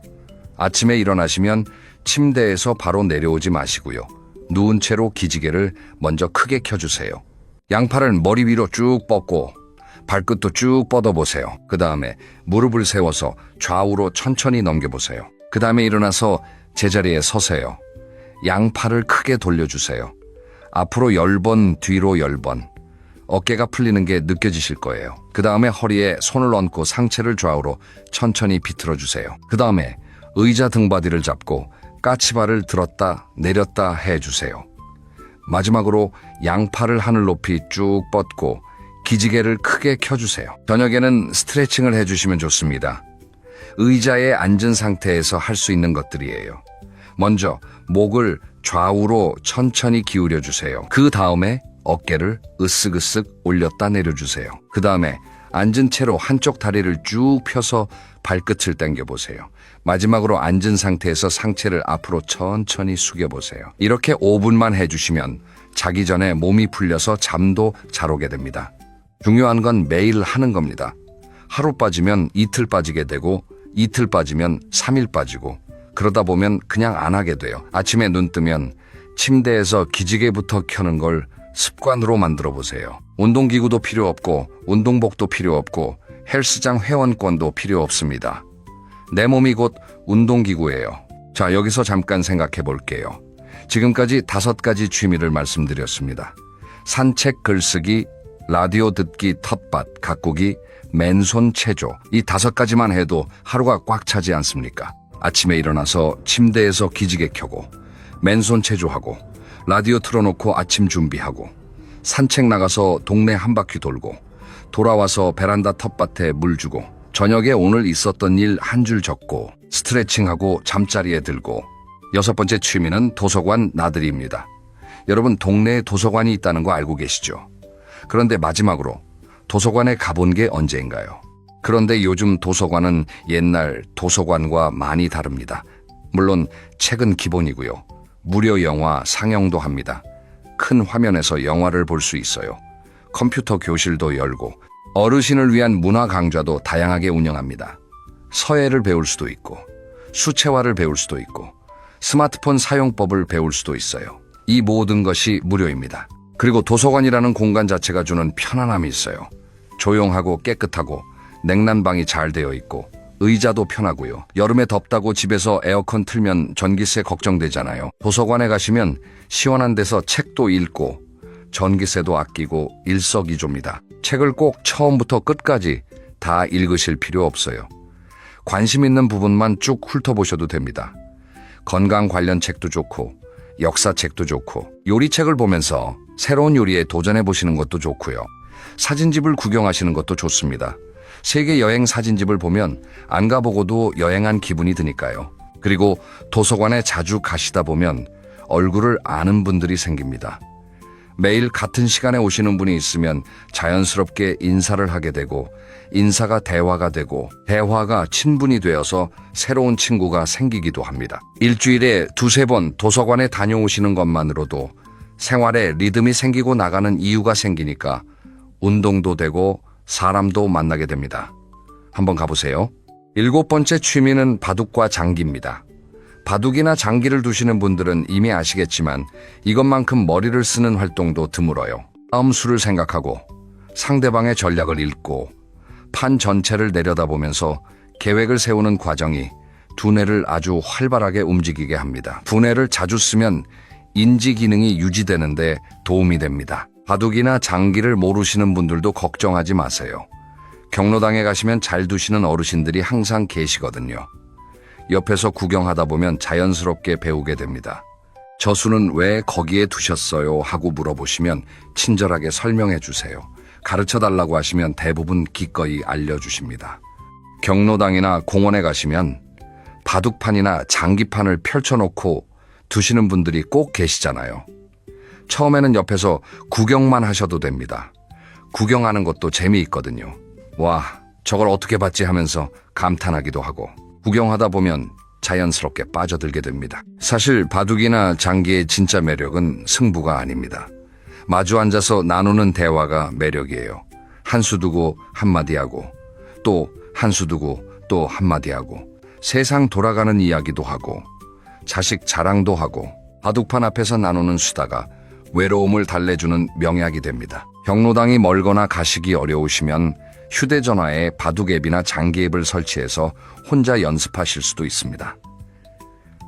아침에 일어나시면 침대에서 바로 내려오지 마시고요. 누운 채로 기지개를 먼저 크게 켜주세요. 양팔을 머리 위로 쭉 뻗고 발끝도 쭉 뻗어보세요. 그 다음에 무릎을 세워서 좌우로 천천히 넘겨보세요. 그 다음에 일어나서 제자리에 서세요. 양팔을 크게 돌려주세요. 앞으로 10번, 뒤로 10번. 어깨가 풀리는 게 느껴지실 거예요. 그 다음에 허리에 손을 얹고 상체를 좌우로 천천히 비틀어주세요. 그 다음에 의자 등받이를 잡고 까치발을 들었다 내렸다 해주세요. 마지막으로 양팔을 하늘 높이 쭉 뻗고 기지개를 크게 켜주세요. 저녁에는 스트레칭을 해주시면 좋습니다. 의자에 앉은 상태에서 할 수 있는 것들이에요. 먼저 목을 좌우로 천천히 기울여 주세요. 그 다음에 어깨를 으쓱으쓱 올렸다 내려주세요. 그 다음에 앉은 채로 한쪽 다리를 쭉 펴서 발끝을 당겨보세요. 마지막으로 앉은 상태에서 상체를 앞으로 천천히 숙여보세요. 이렇게 5분만 해주시면 자기 전에 몸이 풀려서 잠도 잘 오게 됩니다. 중요한 건 매일 하는 겁니다. 하루 빠지면 이틀 빠지게 되고 이틀 빠지면 3일 빠지고 그러다 보면 그냥 안 하게 돼요. 아침에 눈 뜨면 침대에서 기지개부터 켜는 걸 습관으로 만들어 보세요. 운동기구도 필요 없고 운동복도 필요 없고 헬스장 회원권도 필요 없습니다. 내 몸이 곧 운동기구예요. 자, 여기서 잠깐 생각해 볼게요. 지금까지 5가지 취미를 말씀드렸습니다. 산책, 글쓰기, 라디오 듣기, 텃밭, 가꾸기, 맨손 체조. 이 5가지만 해도 하루가 꽉 차지 않습니까? 아침에 일어나서 침대에서 기지개 켜고 맨손 체조하고 라디오 틀어놓고 아침 준비하고 산책 나가서 동네 한 바퀴 돌고 돌아와서 베란다 텃밭에 물 주고 저녁에 오늘 있었던 일 한 줄 적고 스트레칭하고 잠자리에 들고 6번째 취미는 도서관 나들이입니다. 여러분 동네에 도서관이 있다는 거 알고 계시죠? 그런데 마지막으로 도서관에 가본 게 언제인가요? 그런데 요즘 도서관은 옛날 도서관과 많이 다릅니다. 물론 책은 기본이고요. 무료 영화 상영도 합니다. 큰 화면에서 영화를 볼 수 있어요. 컴퓨터 교실도 열고 어르신을 위한 문화 강좌도 다양하게 운영합니다. 서예를 배울 수도 있고 수채화를 배울 수도 있고 스마트폰 사용법을 배울 수도 있어요. 이 모든 것이 무료입니다. 그리고 도서관이라는 공간 자체가 주는 편안함이 있어요. 조용하고 깨끗하고 냉난방이 잘 되어 있고 의자도 편하고요. 여름에 덥다고 집에서 에어컨 틀면 전기세 걱정되잖아요. 도서관에 가시면 시원한 데서 책도 읽고 전기세도 아끼고 일석이조입니다. 책을 꼭 처음부터 끝까지 다 읽으실 필요 없어요. 관심 있는 부분만 쭉 훑어보셔도 됩니다. 건강 관련 책도 좋고 역사책도 좋고 요리책을 보면서 새로운 요리에 도전해보시는 것도 좋고요. 사진집을 구경하시는 것도 좋습니다. 세계 여행 사진집을 보면 안 가보고도 여행한 기분이 드니까요. 그리고 도서관에 자주 가시다 보면 얼굴을 아는 분들이 생깁니다. 매일 같은 시간에 오시는 분이 있으면 자연스럽게 인사를 하게 되고 인사가 대화가 되고 대화가 친분이 되어서 새로운 친구가 생기기도 합니다. 일주일에 2-3번 도서관에 다녀오시는 것만으로도 생활에 리듬이 생기고 나가는 이유가 생기니까 운동도 되고 사람도 만나게 됩니다. 한번 가보세요. 7번째 취미는 바둑과 장기입니다. 바둑이나 장기를 두시는 분들은 이미 아시겠지만 이것만큼 머리를 쓰는 활동도 드물어요. 다음 수를 생각하고 상대방의 전략을 읽고 판 전체를 내려다보면서 계획을 세우는 과정이 두뇌를 아주 활발하게 움직이게 합니다. 두뇌를 자주 쓰면 인지 기능이 유지되는데 도움이 됩니다. 바둑이나 장기를 모르시는 분들도 걱정하지 마세요. 경로당에 가시면 잘 두시는 어르신들이 항상 계시거든요. 옆에서 구경하다 보면 자연스럽게 배우게 됩니다. 저 수는 왜 거기에 두셨어요? 하고 물어보시면 친절하게 설명해 주세요. 가르쳐 달라고 하시면 대부분 기꺼이 알려주십니다. 경로당이나 공원에 가시면 바둑판이나 장기판을 펼쳐놓고 두시는 분들이 꼭 계시잖아요. 처음에는 옆에서 구경만 하셔도 됩니다. 구경하는 것도 재미있거든요. 와, 저걸 어떻게 봤지 하면서 감탄하기도 하고 구경하다 보면 자연스럽게 빠져들게 됩니다. 사실 바둑이나 장기의 진짜 매력은 승부가 아닙니다. 마주 앉아서 나누는 대화가 매력이에요. 한수 두고 한마디 하고 또 한수 두고 또 한마디 하고 세상 돌아가는 이야기도 하고 자식 자랑도 하고 바둑판 앞에서 나누는 수다가 외로움을 달래주는 명약이 됩니다. 경로당이 멀거나 가시기 어려우시면 휴대전화에 바둑 앱이나 장기 앱을 설치해서 혼자 연습하실 수도 있습니다.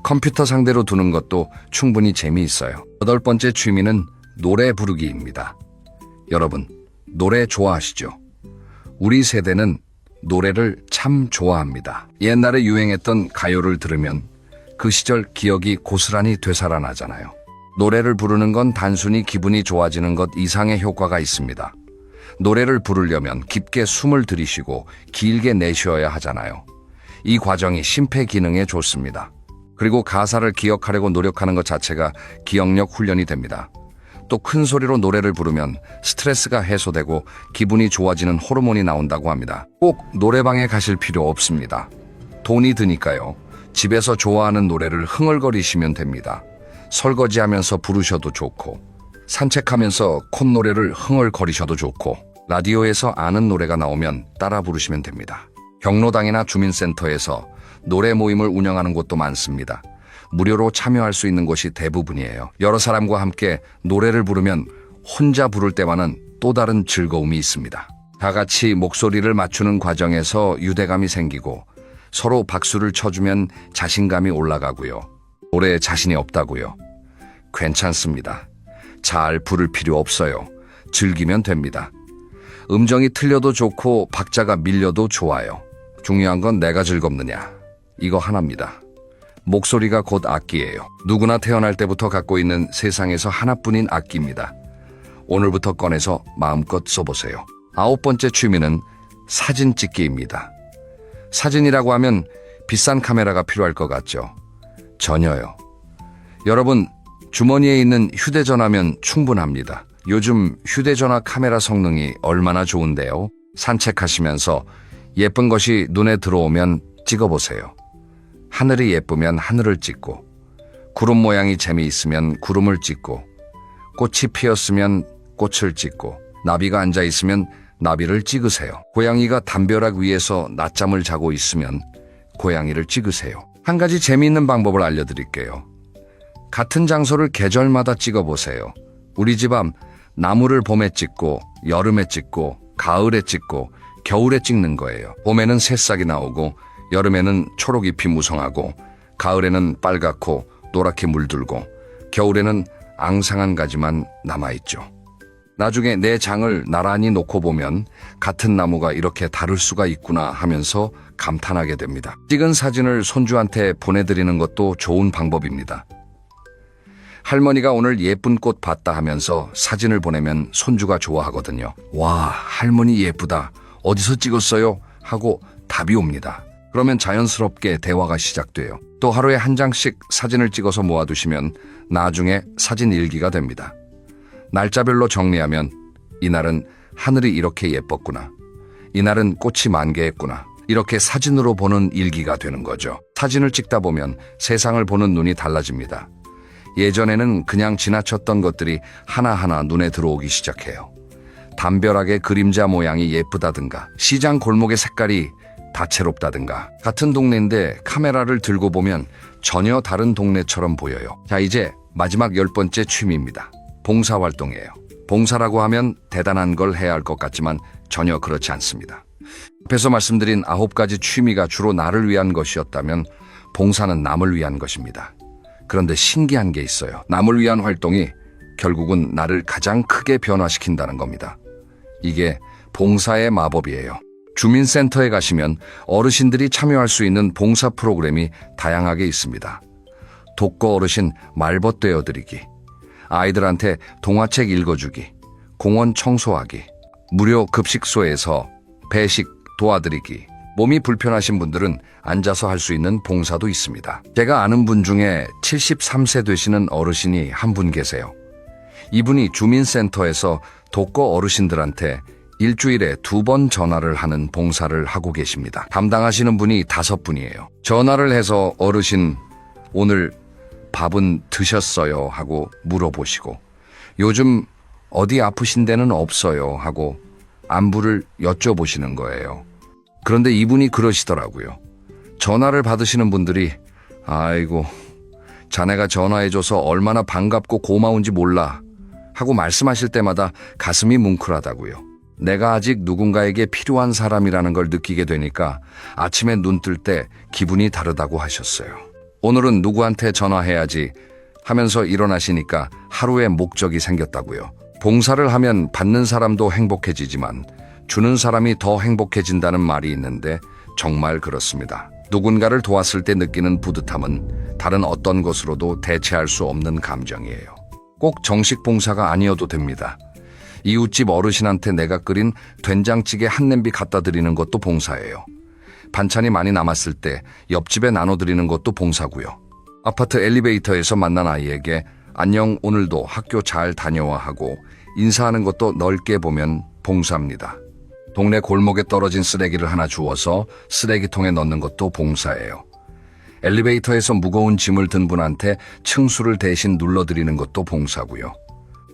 컴퓨터 상대로 두는 것도 충분히 재미있어요. 8번째 취미는 노래 부르기입니다. 여러분, 노래 좋아하시죠? 우리 세대는 노래를 참 좋아합니다. 옛날에 유행했던 가요를 들으면 그 시절 기억이 고스란히 되살아나잖아요. 노래를 부르는 건 단순히 기분이 좋아지는 것 이상의 효과가 있습니다. 노래를 부르려면 깊게 숨을 들이쉬고 길게 내쉬어야 하잖아요. 이 과정이 심폐기능에 좋습니다. 그리고 가사를 기억하려고 노력하는 것 자체가 기억력 훈련이 됩니다. 또 큰 소리로 노래를 부르면 스트레스가 해소되고 기분이 좋아지는 호르몬이 나온다고 합니다. 꼭 노래방에 가실 필요 없습니다. 돈이 드니까요. 집에서 좋아하는 노래를 흥얼거리시면 됩니다. 설거지하면서 부르셔도 좋고 산책하면서 콧노래를 흥얼거리셔도 좋고 라디오에서 아는 노래가 나오면 따라 부르시면 됩니다. 경로당이나 주민센터에서 노래 모임을 운영하는 곳도 많습니다. 무료로 참여할 수 있는 곳이 대부분이에요. 여러 사람과 함께 노래를 부르면 혼자 부를 때와는 또 다른 즐거움이 있습니다. 다 같이 목소리를 맞추는 과정에서 유대감이 생기고 서로 박수를 쳐주면 자신감이 올라가고요. 노래에 자신이 없다고요? 괜찮습니다. 잘 부를 필요 없어요. 즐기면 됩니다. 음정이 틀려도 좋고 박자가 밀려도 좋아요. 중요한 건 내가 즐겁느냐. 이거 하나입니다. 목소리가 곧 악기예요. 누구나 태어날 때부터 갖고 있는 세상에서 하나뿐인 악기입니다. 오늘부터 꺼내서 마음껏 써보세요. 9번째 취미는 사진 찍기입니다. 사진이라고 하면 비싼 카메라가 필요할 것 같죠? 전혀요. 여러분, 주머니에 있는 휴대전화면 충분합니다. 요즘 휴대전화 카메라 성능이 얼마나 좋은데요? 산책하시면서 예쁜 것이 눈에 들어오면 찍어보세요. 하늘이 예쁘면 하늘을 찍고, 구름 모양이 재미있으면 구름을 찍고, 꽃이 피었으면 꽃을 찍고, 나비가 앉아있으면 나비를 찍으세요. 고양이가 담벼락 위에서 낮잠을 자고 있으면 고양이를 찍으세요. 한 가지 재미있는 방법을 알려드릴게요. 같은 장소를 계절마다 찍어보세요. 우리 집 앞 나무를 봄에 찍고, 여름에 찍고, 가을에 찍고, 겨울에 찍는 거예요. 봄에는 새싹이 나오고, 여름에는 초록잎이 무성하고, 가을에는 빨갛고 노랗게 물들고, 겨울에는 앙상한 가지만 남아있죠. 나중에 내 장을 나란히 놓고 보면 같은 나무가 이렇게 다를 수가 있구나 하면서 감탄하게 됩니다. 찍은 사진을 손주한테 보내드리는 것도 좋은 방법입니다. 할머니가 오늘 예쁜 꽃 봤다 하면서 사진을 보내면 손주가 좋아하거든요. 와, 할머니 예쁘다. 어디서 찍었어요? 하고 답이 옵니다. 그러면 자연스럽게 대화가 시작돼요. 또 하루에 한 장씩 사진을 찍어서 모아두시면 나중에 사진 일기가 됩니다. 날짜별로 정리하면 이날은 하늘이 이렇게 예뻤구나. 이날은 꽃이 만개했구나. 이렇게 사진으로 보는 일기가 되는 거죠. 사진을 찍다 보면 세상을 보는 눈이 달라집니다. 예전에는 그냥 지나쳤던 것들이 하나하나 눈에 들어오기 시작해요. 담벼락의 그림자 모양이 예쁘다든가, 시장 골목의 색깔이 다채롭다든가, 같은 동네인데 카메라를 들고 보면 전혀 다른 동네처럼 보여요. 자, 이제 마지막 10번째 취미입니다. 봉사활동이에요. 봉사라고 하면 대단한 걸 해야 할 것 같지만 전혀 그렇지 않습니다. 앞에서 말씀드린 9가지 취미가 주로 나를 위한 것이었다면 봉사는 남을 위한 것입니다. 그런데 신기한 게 있어요. 남을 위한 활동이 결국은 나를 가장 크게 변화시킨다는 겁니다. 이게 봉사의 마법이에요. 주민센터에 가시면 어르신들이 참여할 수 있는 봉사 프로그램이 다양하게 있습니다. 독거 어르신 말벗 되어드리기, 아이들한테 동화책 읽어주기, 공원 청소하기, 무료 급식소에서 배식 도와드리기, 몸이 불편하신 분들은 앉아서 할 수 있는 봉사도 있습니다. 제가 아는 분 중에 73세 되시는 어르신이 한 분 계세요. 이분이 주민센터에서 독거 어르신들한테 일주일에 2번 전화를 하는 봉사를 하고 계십니다. 담당하시는 분이 5분이에요. 전화를 해서 어르신 오늘 밥은 드셨어요? 하고 물어보시고 요즘 어디 아프신 데는 없어요? 하고 안부를 여쭤보시는 거예요. 그런데 이분이 그러시더라고요. 전화를 받으시는 분들이 아이고 자네가 전화해줘서 얼마나 반갑고 고마운지 몰라 하고 말씀하실 때마다 가슴이 뭉클하다고요. 내가 아직 누군가에게 필요한 사람이라는 걸 느끼게 되니까 아침에 눈 뜰 때 기분이 다르다고 하셨어요. 오늘은 누구한테 전화해야지 하면서 일어나시니까 하루의 목적이 생겼다고요. 봉사를 하면 받는 사람도 행복해지지만 주는 사람이 더 행복해진다는 말이 있는데 정말 그렇습니다. 누군가를 도왔을 때 느끼는 뿌듯함은 다른 어떤 것으로도 대체할 수 없는 감정이에요. 꼭 정식 봉사가 아니어도 됩니다. 이웃집 어르신한테 내가 끓인 된장찌개 한 냄비 갖다 드리는 것도 봉사예요. 반찬이 많이 남았을 때 옆집에 나눠드리는 것도 봉사고요. 아파트 엘리베이터에서 만난 아이에게 안녕 오늘도 학교 잘 다녀와 하고 인사하는 것도 넓게 보면 봉사입니다. 동네 골목에 떨어진 쓰레기를 하나 주워서 쓰레기통에 넣는 것도 봉사예요. 엘리베이터에서 무거운 짐을 든 분한테 층수를 대신 눌러드리는 것도 봉사고요.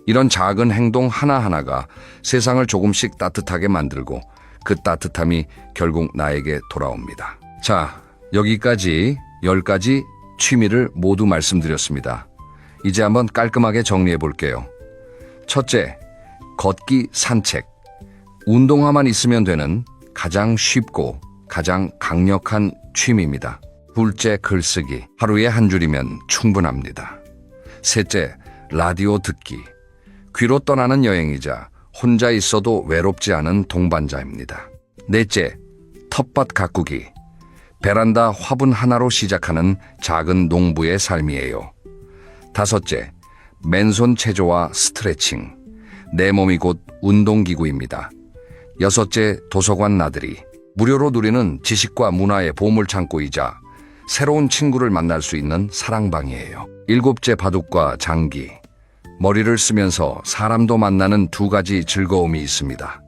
이런 작은 행동 하나하나가 세상을 조금씩 따뜻하게 만들고 그 따뜻함이 결국 나에게 돌아옵니다. 자, 여기까지 10가지 취미를 모두 말씀드렸습니다. 이제 한번 깔끔하게 정리해 볼게요. 첫째, 걷기, 산책. 운동화만 있으면 되는 가장 쉽고 가장 강력한 취미입니다. 둘째, 글쓰기. 하루에 한 줄이면 충분합니다. 셋째, 라디오 듣기. 귀로 떠나는 여행이자 혼자 있어도 외롭지 않은 동반자입니다. 넷째, 텃밭 가꾸기. 베란다 화분 하나로 시작하는 작은 농부의 삶이에요. 다섯째, 맨손 체조와 스트레칭. 내 몸이 곧 운동기구입니다. 여섯째, 도서관 나들이. 무료로 누리는 지식과 문화의 보물창고이자 새로운 친구를 만날 수 있는 사랑방이에요. 일곱째, 바둑과 장기. 머리를 쓰면서 사람도 만나는 2가지 즐거움이 있습니다.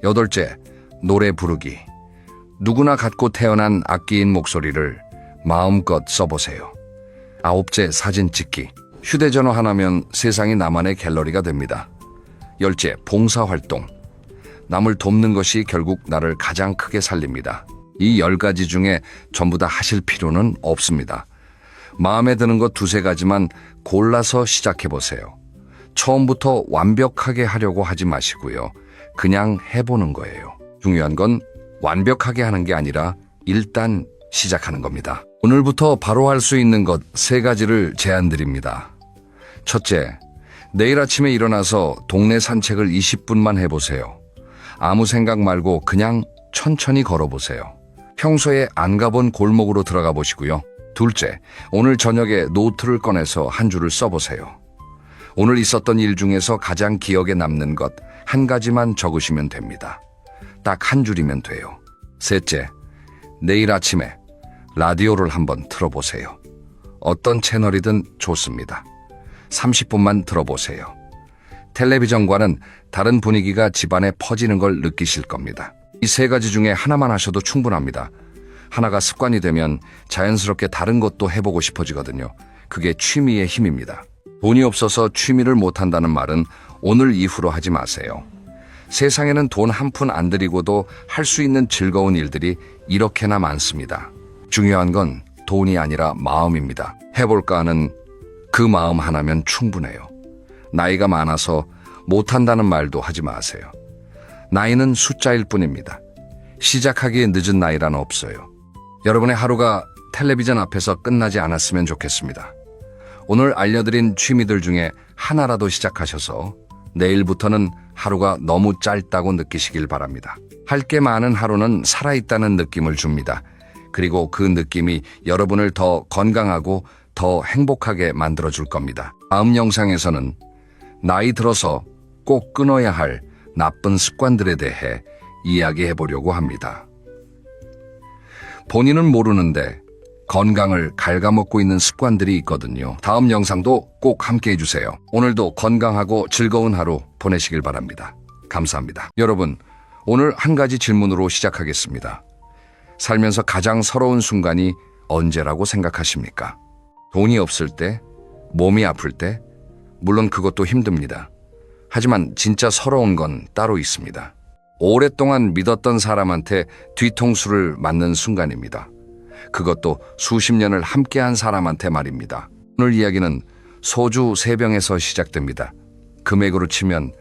여덟째, 노래 부르기. 누구나 갖고 태어난 악기인 목소리를 마음껏 써보세요. 아홉째, 사진 찍기. 휴대전화 하나면 세상이 나만의 갤러리가 됩니다. 열째, 봉사활동. 남을 돕는 것이 결국 나를 가장 크게 살립니다. 이 10가지 중에 전부 다 하실 필요는 없습니다. 마음에 드는 것 2-3가지만 골라서 시작해보세요. 처음부터 완벽하게 하려고 하지 마시고요. 그냥 해보는 거예요. 중요한 건 완벽하게 하는 게 아니라 일단 시작하는 겁니다. 오늘부터 바로 할 수 있는 것 3가지를 제안드립니다. 첫째, 내일 아침에 일어나서 동네 산책을 20분만 해보세요. 아무 생각 말고 그냥 천천히 걸어보세요. 평소에 안 가본 골목으로 들어가 보시고요. 둘째, 오늘 저녁에 노트를 꺼내서 한 줄을 써보세요. 오늘 있었던 일 중에서 가장 기억에 남는 것 1가지만 적으시면 됩니다. 딱 한 줄이면 돼요. 셋째, 내일 아침에 라디오를 한번 틀어보세요. 어떤 채널이든 좋습니다. 30분만 들어보세요. 텔레비전과는 다른 분위기가 집안에 퍼지는 걸 느끼실 겁니다. 이 3가지 중에 하나만 하셔도 충분합니다. 하나가 습관이 되면 자연스럽게 다른 것도 해보고 싶어지거든요. 그게 취미의 힘입니다. 돈이 없어서 취미를 못한다는 말은 오늘 이후로 하지 마세요. 세상에는 돈 한 푼 안 들이고도 할 수 있는 즐거운 일들이 이렇게나 많습니다. 중요한 건 돈이 아니라 마음입니다. 해볼까 하는 그 마음 하나면 충분해요. 나이가 많아서 못한다는 말도 하지 마세요. 나이는 숫자일 뿐입니다. 시작하기에 늦은 나이란 없어요. 여러분의 하루가 텔레비전 앞에서 끝나지 않았으면 좋겠습니다. 오늘 알려드린 취미들 중에 하나라도 시작하셔서 내일부터는 하루가 너무 짧다고 느끼시길 바랍니다. 할 게 많은 하루는 살아있다는 느낌을 줍니다. 그리고 그 느낌이 여러분을 더 건강하고 더 행복하게 만들어줄 겁니다. 다음 영상에서는 나이 들어서 꼭 끊어야 할 나쁜 습관들에 대해 이야기해 보려고 합니다. 본인은 모르는데 건강을 갉아먹고 있는 습관들이 있거든요. 다음 영상도 꼭 함께 해주세요. 오늘도 건강하고 즐거운 하루 보내시길 바랍니다. 감사합니다. 여러분, 오늘 한 가지 질문으로 시작하겠습니다. 살면서 가장 서러운 순간이 언제라고 생각하십니까? 돈이 없을 때? 몸이 아플 때? 물론 그것도 힘듭니다. 하지만 진짜 서러운 건 따로 있습니다. 오랫동안 믿었던 사람한테 뒤통수를 맞는 순간입니다. 그것도 수십 년을 함께한 사람한테 말입니다. 오늘 이야기는 소주 3병에서 시작됩니다. 금액으로 치면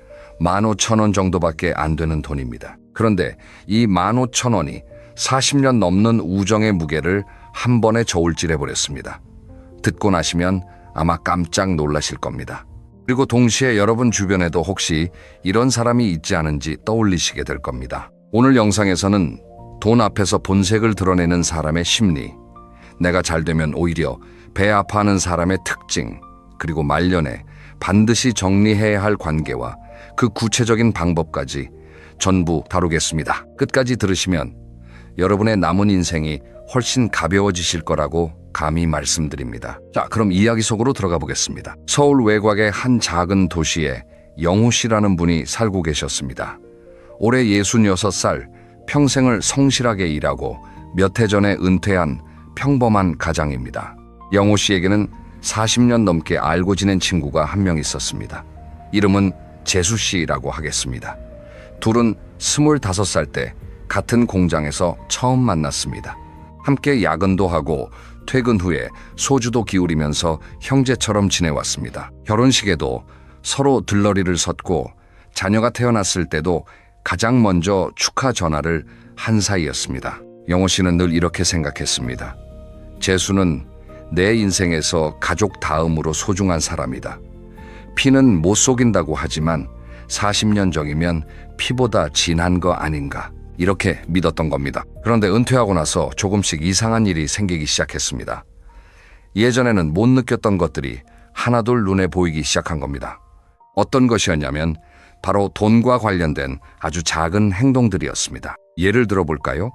15,000원 정도밖에 안 되는 돈입니다. 그런데 이 15,000원이 40년 넘는 우정의 무게를 한 번에 저울질해버렸습니다. 듣고 나시면 아마 깜짝 놀라실 겁니다. 그리고 동시에 여러분 주변에도 혹시 이런 사람이 있지 않은지 떠올리시게 될 겁니다. 오늘 영상에서는 돈 앞에서 본색을 드러내는 사람의 심리, 내가 잘 되면 오히려 배 아파하는 사람의 특징, 그리고 말년에 반드시 정리해야 할 관계와 그 구체적인 방법까지 전부 다루겠습니다. 끝까지 들으시면 여러분의 남은 인생이 훨씬 가벼워지실 거라고 감히 말씀드립니다. 자, 그럼 이야기 속으로 들어가 보겠습니다. 서울 외곽의 한 작은 도시에 영호 씨라는 분이 살고 계셨습니다. 올해 66살, 평생을 성실하게 일하고 몇 해 전에 은퇴한 평범한 가장입니다. 영호 씨에게는 40년 넘게 알고 지낸 친구가 한 명 있었습니다. 이름은 재수 씨라고 하겠습니다. 둘은 25살 때 같은 공장에서 처음 만났습니다. 함께 야근도 하고 퇴근 후에 소주도 기울이면서 형제처럼 지내왔습니다. 결혼식에도 서로 들러리를 섰고 자녀가 태어났을 때도 가장 먼저 축하 전화를 한 사이였습니다. 영호 씨는 늘 이렇게 생각했습니다. 재수는 내 인생에서 가족 다음으로 소중한 사람이다. 피는 못 속인다고 하지만 40년 정이면 피보다 진한 거 아닌가, 이렇게 믿었던 겁니다. 그런데 은퇴하고 나서 조금씩 이상한 일이 생기기 시작했습니다. 예전에는 못 느꼈던 것들이 하나둘 눈에 보이기 시작한 겁니다. 어떤 것이었냐면 바로 돈과 관련된 아주 작은 행동들이었습니다. 예를 들어볼까요?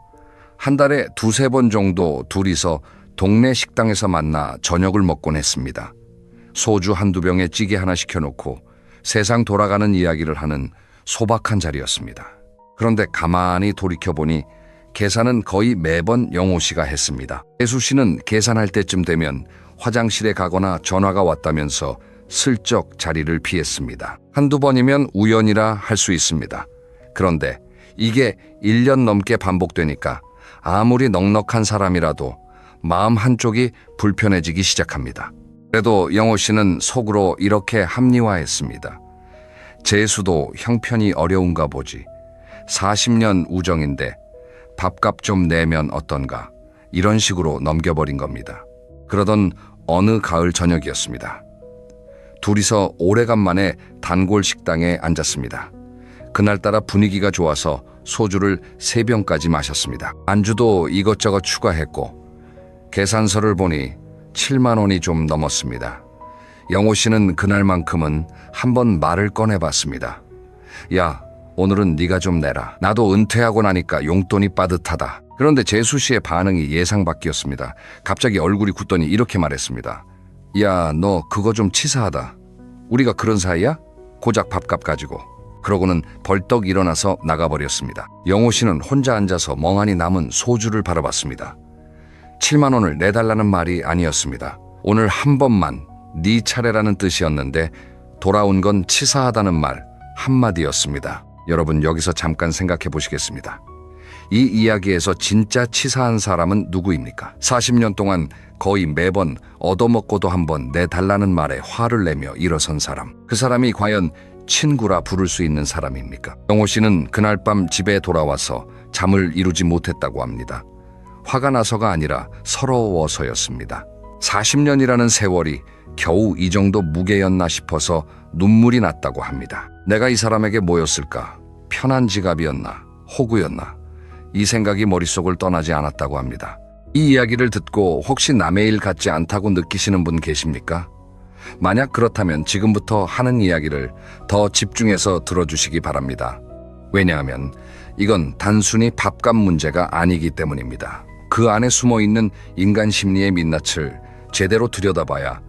한 달에 2-3번 정도 둘이서 동네 식당에서 만나 저녁을 먹곤 했습니다. 소주 한두 병에 찌개 하나 시켜놓고 세상 돌아가는 이야기를 하는 소박한 자리였습니다. 그런데 가만히 돌이켜보니 계산은 거의 매번 영호 씨가 했습니다. 재수 씨는 계산할 때쯤 되면 화장실에 가거나 전화가 왔다면서 슬쩍 자리를 피했습니다. 한두 번이면 우연이라 할 수 있습니다. 그런데 이게 1년 넘게 반복되니까 아무리 넉넉한 사람이라도 마음 한쪽이 불편해지기 시작합니다. 그래도 영호 씨는 속으로 이렇게 합리화했습니다. 재수도 형편이 어려운가 보지. 40년 우정인데 밥값 좀 내면 어떤가, 이런 식으로 넘겨버린 겁니다. 그러던 어느 가을 저녁이었습니다. 둘이서 오래간만에 단골 식당에 앉았습니다. 그날따라 분위기가 좋아서 소주를 3병까지 마셨습니다. 안주도 이것저것 추가했고 계산서를 보니 7만 원이 좀 넘었습니다. 영호 씨는 그날만큼은 한번 말을 꺼내봤습니다. 야, 오늘은 네가 좀 내라. 나도 은퇴하고 나니까 용돈이 빠듯하다. 그런데 재수 씨의 반응이 예상 밖이었습니다. 갑자기 얼굴이 굳더니 이렇게 말했습니다. 야, 너 그거 좀 치사하다. 우리가 그런 사이야? 고작 밥값 가지고. 그러고는 벌떡 일어나서 나가버렸습니다. 영호 씨는 혼자 앉아서 멍하니 남은 소주를 바라봤습니다. 7만 원을 내달라는 말이 아니었습니다. 오늘 한 번만 네 차례라는 뜻이었는데 돌아온 건 치사하다는 말 한마디였습니다. 여러분, 여기서 잠깐 생각해 보시겠습니다. 이 이야기에서 진짜 치사한 사람은 누구입니까? 40년 동안 거의 매번 얻어먹고도 한번 내달라는 말에 화를 내며 일어선 사람. 그 사람이 과연 친구라 부를 수 있는 사람입니까? 영호 씨는 그날 밤 집에 돌아와서 잠을 이루지 못했다고 합니다. 화가 나서가 아니라 서러워서였습니다. 40년이라는 세월이 겨우 이 정도 무게였나 싶어서 눈물이 났다고 합니다. 내가 이 사람에게 뭐였을까? 편한 지갑이었나? 호구였나? 이 생각이 머릿속을 떠나지 않았다고 합니다. 이 이야기를 듣고 혹시 남의 일 같지 않다고 느끼시는 분 계십니까? 만약 그렇다면 지금부터 하는 이야기를 더 집중해서 들어주시기 바랍니다. 왜냐하면 이건 단순히 밥값 문제가 아니기 때문입니다. 그 안에 숨어있는 인간 심리의 민낯을 제대로 들여다봐야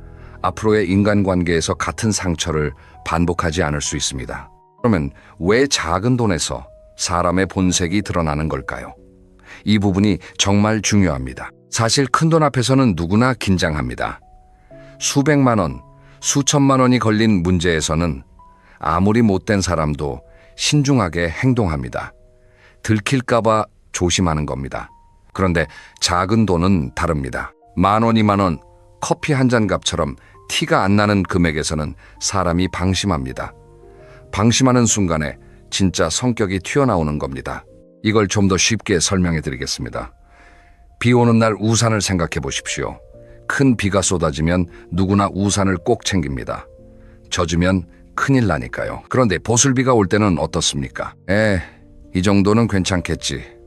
앞으로의 인간관계에서 같은 상처를 반복하지 않을 수 있습니다. 그러면 왜 작은 돈에서 사람의 본색이 드러나는 걸까요? 이 부분이 정말 중요합니다. 사실 큰 돈 앞에서는 누구나 긴장합니다. 수백만 원, 수천만 원이 걸린 문제에서는 아무리 못된 사람도 신중하게 행동합니다. 들킬까봐 조심하는 겁니다. 그런데 작은 돈은 다릅니다. 만 원, 2만 원, 커피 한 잔 값처럼 티가 안 나는 금액에서는 사람이 방심합니다. 방심하는 순간에 진짜 성격이 튀어나오는 겁니다. 이걸 좀 더 쉽게 설명해 드리겠습니다. 비 오는 날 우산을 생각해 보십시오. 큰 비가 쏟아지면 누구나 우산을 꼭 챙깁니다. 젖으면 큰일 나니까요. 그런데 보슬비가 올 때는 어떻습니까? 이 정도는 괜찮겠지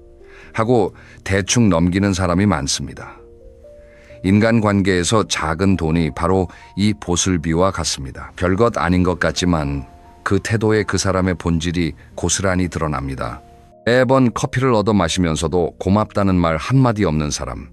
하고 대충 넘기는 사람이 많습니다. 인간관계에서 작은 돈이 바로 이 보슬비와 같습니다. 별것 아닌 것 같지만 그 태도에 그 사람의 본질이 고스란히 드러납니다. 매번 커피를 얻어 마시면서도 고맙다는 말 한마디 없는 사람.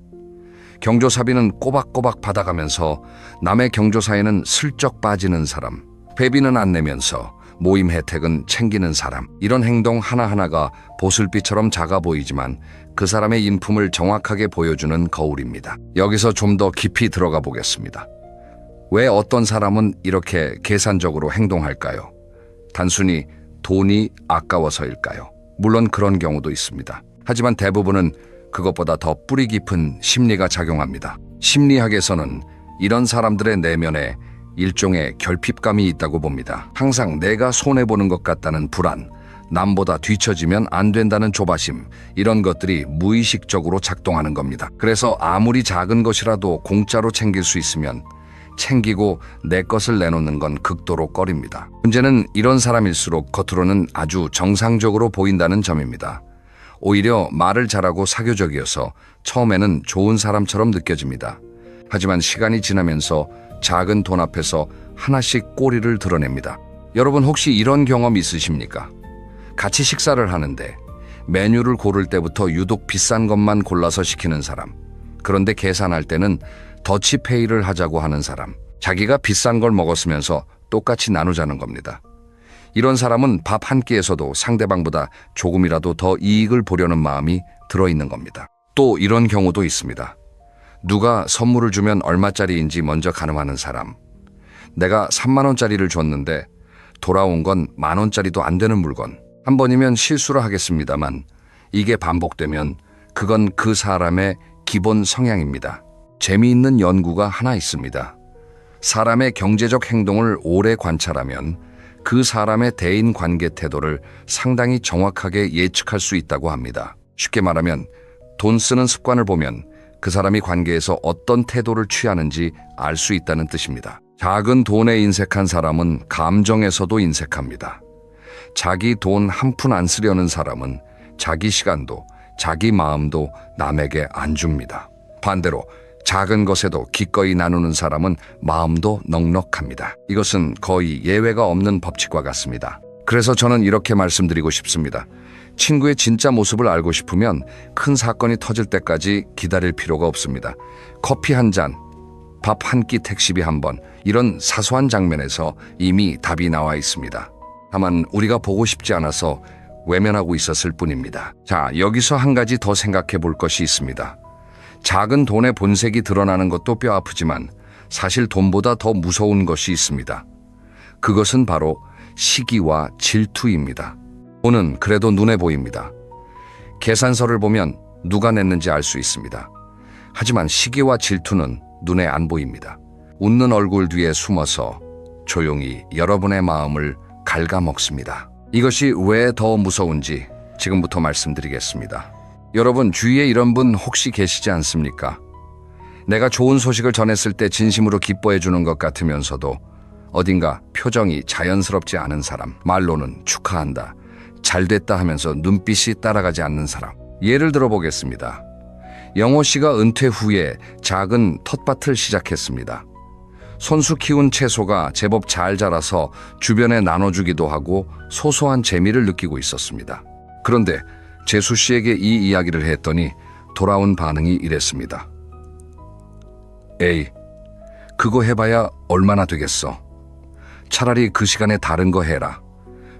경조사비는 꼬박꼬박 받아가면서 남의 경조사에는 슬쩍 빠지는 사람. 회비는 안 내면서 모임 혜택은 챙기는 사람. 이런 행동 하나하나가 보슬비처럼 작아 보이지만 그 사람의 인품을 정확하게 보여주는 거울입니다. 여기서 좀 더 깊이 들어가 보겠습니다. 왜 어떤 사람은 이렇게 계산적으로 행동할까요? 단순히 돈이 아까워서일까요? 물론 그런 경우도 있습니다. 하지만 대부분은 그것보다 더 뿌리 깊은 심리가 작용합니다. 심리학에서는 이런 사람들의 내면에 일종의 결핍감이 있다고 봅니다. 항상 내가 손해보는 것 같다는 불안, 남보다 뒤처지면 안 된다는 조바심, 이런 것들이 무의식적으로 작동하는 겁니다. 그래서 아무리 작은 것이라도 공짜로 챙길 수 있으면 챙기고 내 것을 내놓는 건 극도로 꺼립니다. 문제는 이런 사람일수록 겉으로는 아주 정상적으로 보인다는 점입니다. 오히려 말을 잘하고 사교적이어서 처음에는 좋은 사람처럼 느껴집니다. 하지만 시간이 지나면서 작은 돈 앞에서 하나씩 꼬리를 드러냅니다. 여러분 혹시 이런 경험 있으십니까? 같이 식사를 하는데 메뉴를 고를 때부터 유독 비싼 것만 골라서 시키는 사람. 그런데 계산할 때는 더치페이를 하자고 하는 사람. 자기가 비싼 걸 먹었으면서 똑같이 나누자는 겁니다. 이런 사람은 밥 한 끼에서도 상대방보다 조금이라도 더 이익을 보려는 마음이 들어있는 겁니다. 또 이런 경우도 있습니다. 누가 선물을 주면 얼마짜리인지 먼저 가늠하는 사람. 내가 3만 원짜리를 줬는데 돌아온 건 1만 원짜리도 안 되는 물건. 한 번이면 실수를 하겠습니다만 이게 반복되면 그건 그 사람의 기본 성향입니다. 재미있는 연구가 하나 있습니다. 사람의 경제적 행동을 오래 관찰하면 그 사람의 대인 관계 태도를 상당히 정확하게 예측할 수 있다고 합니다. 쉽게 말하면 돈 쓰는 습관을 보면 그 사람이 관계에서 어떤 태도를 취하는지 알 수 있다는 뜻입니다. 작은 돈에 인색한 사람은 감정에서도 인색합니다. 자기 돈 한 푼 안 쓰려는 사람은 자기 시간도 자기 마음도 남에게 안 줍니다. 반대로 작은 것에도 기꺼이 나누는 사람은 마음도 넉넉합니다. 이것은 거의 예외가 없는 법칙과 같습니다. 그래서 저는 이렇게 말씀드리고 싶습니다. 친구의 진짜 모습을 알고 싶으면 큰 사건이 터질 때까지 기다릴 필요가 없습니다. 커피 한 잔, 밥 한 끼 택시비 한 번, 이런 사소한 장면에서 이미 답이 나와 있습니다. 다만 우리가 보고 싶지 않아서 외면하고 있었을 뿐입니다. 자, 여기서 한 가지 더 생각해 볼 것이 있습니다. 작은 돈의 본색이 드러나는 것도 뼈 아프지만 사실 돈보다 더 무서운 것이 있습니다. 그것은 바로 시기와 질투입니다. 돈은 그래도 눈에 보입니다. 계산서를 보면 누가 냈는지 알 수 있습니다. 하지만 시기와 질투는 눈에 안 보입니다. 웃는 얼굴 뒤에 숨어서 조용히 여러분의 마음을 갉아먹습니다. 이것이 왜 더 무서운지 지금부터 말씀드리겠습니다. 여러분 주위에 이런 분 혹시 계시지 않습니까? 내가 좋은 소식을 전했을 때 진심으로 기뻐해 주는 것 같으면서도 어딘가 표정이 자연스럽지 않은 사람, 말로는 축하한다, 잘됐다 하면서 눈빛이 따라가지 않는 사람. 예를 들어 보겠습니다. 영호 씨가 은퇴 후에 작은 텃밭을 시작했습니다. 손수 키운 채소가 제법 잘 자라서 주변에 나눠주기도 하고 소소한 재미를 느끼고 있었습니다. 그런데 재수 씨에게 이 이야기를 했더니 돌아온 반응이 이랬습니다. 에이, 그거 해봐야 얼마나 되겠어. 차라리 그 시간에 다른 거 해라.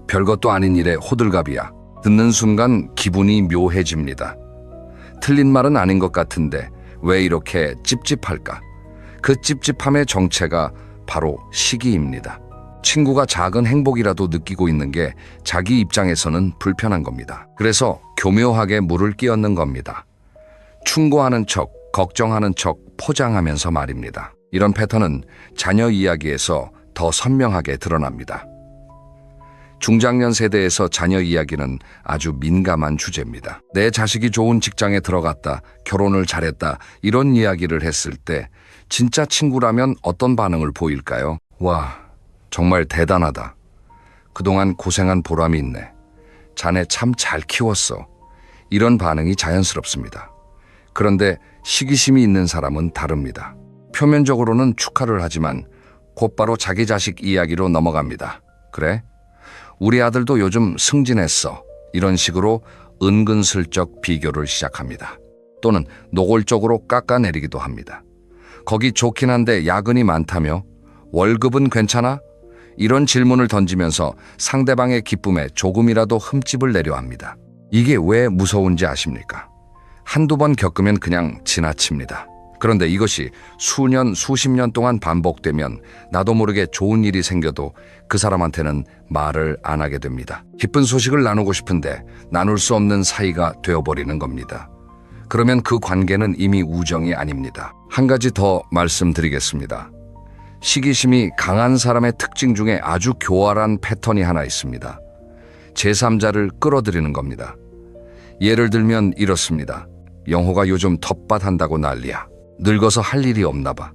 별것도 아닌 일에 호들갑이야. 듣는 순간 기분이 묘해집니다. 틀린 말은 아닌 것 같은데 왜 이렇게 찝찝할까? 그 찝찝함의 정체가 바로 시기입니다. 친구가 작은 행복이라도 느끼고 있는 게 자기 입장에서는 불편한 겁니다. 그래서 교묘하게 물을 끼얹는 겁니다. 충고하는 척, 걱정하는 척 포장하면서 말입니다. 이런 패턴은 자녀 이야기에서 더 선명하게 드러납니다. 중장년 세대에서 자녀 이야기는 아주 민감한 주제입니다. 내 자식이 좋은 직장에 들어갔다, 결혼을 잘했다, 이런 이야기를 했을 때 진짜 친구라면 어떤 반응을 보일까요? 와, 정말 대단하다. 그동안 고생한 보람이 있네. 자네 참 잘 키웠어. 이런 반응이 자연스럽습니다. 그런데 시기심이 있는 사람은 다릅니다. 표면적으로는 축하를 하지만 곧바로 자기 자식 이야기로 넘어갑니다. 그래? 우리 아들도 요즘 승진했어. 이런 식으로 은근슬쩍 비교를 시작합니다. 또는 노골적으로 깎아내리기도 합니다. 거기 좋긴 한데 야근이 많다며? 월급은 괜찮아? 이런 질문을 던지면서 상대방의 기쁨에 조금이라도 흠집을 내려 합니다. 이게 왜 무서운지 아십니까? 한두 번 겪으면 그냥 지나칩니다. 그런데 이것이 수년, 수십 년 동안 반복되면 나도 모르게 좋은 일이 생겨도 그 사람한테는 말을 안 하게 됩니다. 기쁜 소식을 나누고 싶은데 나눌 수 없는 사이가 되어버리는 겁니다. 그러면 그 관계는 이미 우정이 아닙니다. 한 가지 더 말씀드리겠습니다. 시기심이 강한 사람의 특징 중에 아주 교활한 패턴이 하나 있습니다. 제3자를 끌어들이는 겁니다. 예를 들면 이렇습니다. 영호가 요즘 텃밭한다고 난리야. 늙어서 할 일이 없나 봐.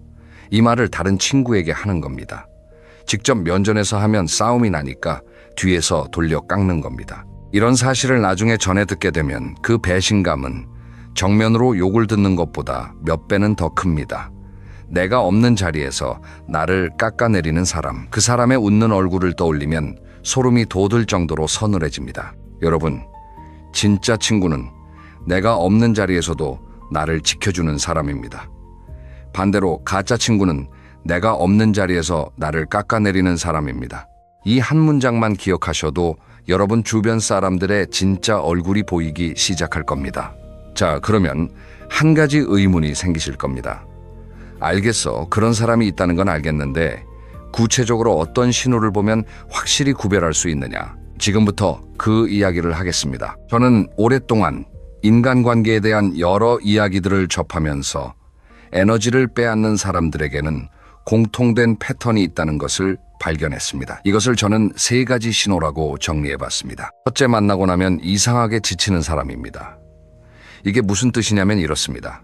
이 말을 다른 친구에게 하는 겁니다. 직접 면전에서 하면 싸움이 나니까 뒤에서 돌려 깎는 겁니다. 이런 사실을 나중에 전해 듣게 되면 그 배신감은 정면으로 욕을 듣는 것보다 몇 배는 더 큽니다. 내가 없는 자리에서 나를 깎아내리는 사람, 그 사람의 웃는 얼굴을 떠올리면 소름이 돋을 정도로 서늘해집니다. 여러분, 진짜 친구는 내가 없는 자리에서도 나를 지켜주는 사람입니다. 반대로 가짜 친구는 내가 없는 자리에서 나를 깎아내리는 사람입니다. 이 한 문장만 기억하셔도 여러분 주변 사람들의 진짜 얼굴이 보이기 시작할 겁니다. 자, 그러면 한 가지 의문이 생기실 겁니다. 알겠어. 그런 사람이 있다는 건 알겠는데 구체적으로 어떤 신호를 보면 확실히 구별할 수 있느냐? 지금부터 그 이야기를 하겠습니다. 저는 오랫동안 인간관계에 대한 여러 이야기들을 접하면서 에너지를 빼앗는 사람들에게는 공통된 패턴이 있다는 것을 발견했습니다. 이것을 저는 3가지 신호라고 정리해봤습니다. 첫째, 만나고 나면 이상하게 지치는 사람입니다. 이게 무슨 뜻이냐면 이렇습니다.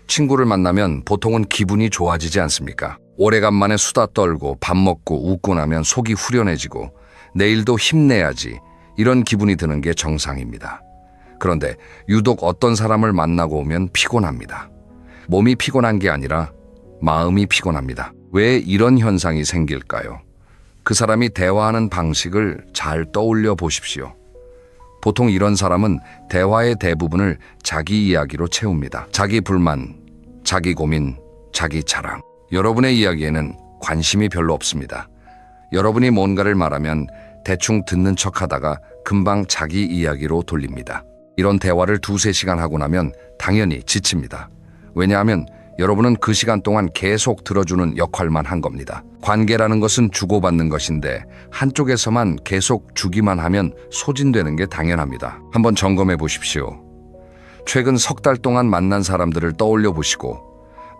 친구를 만나면 보통은 기분이 좋아지지 않습니까? 오래간만에 수다 떨고 밥 먹고 웃고 나면 속이 후련해지고 내일도 힘내야지, 이런 기분이 드는 게 정상입니다. 그런데 유독 어떤 사람을 만나고 오면 피곤합니다. 몸이 피곤한 게 아니라 마음이 피곤합니다. 왜 이런 현상이 생길까요? 그 사람이 대화하는 방식을 잘 떠올려 보십시오. 보통 이런 사람은 대화의 대부분을 자기 이야기로 채웁니다. 자기 불만, 자기 고민, 자기 자랑. 여러분의 이야기에는 관심이 별로 없습니다. 여러분이 뭔가를 말하면 대충 듣는 척하다가 금방 자기 이야기로 돌립니다. 이런 대화를 2-3시간 하고 나면 당연히 지칩니다. 왜냐하면 여러분은 그 시간 동안 계속 들어주는 역할만 한 겁니다. 관계라는 것은 주고받는 것인데 한쪽에서만 계속 주기만 하면 소진되는 게 당연합니다. 한번 점검해 보십시오. 최근 석 달 동안 만난 사람들을 떠올려 보시고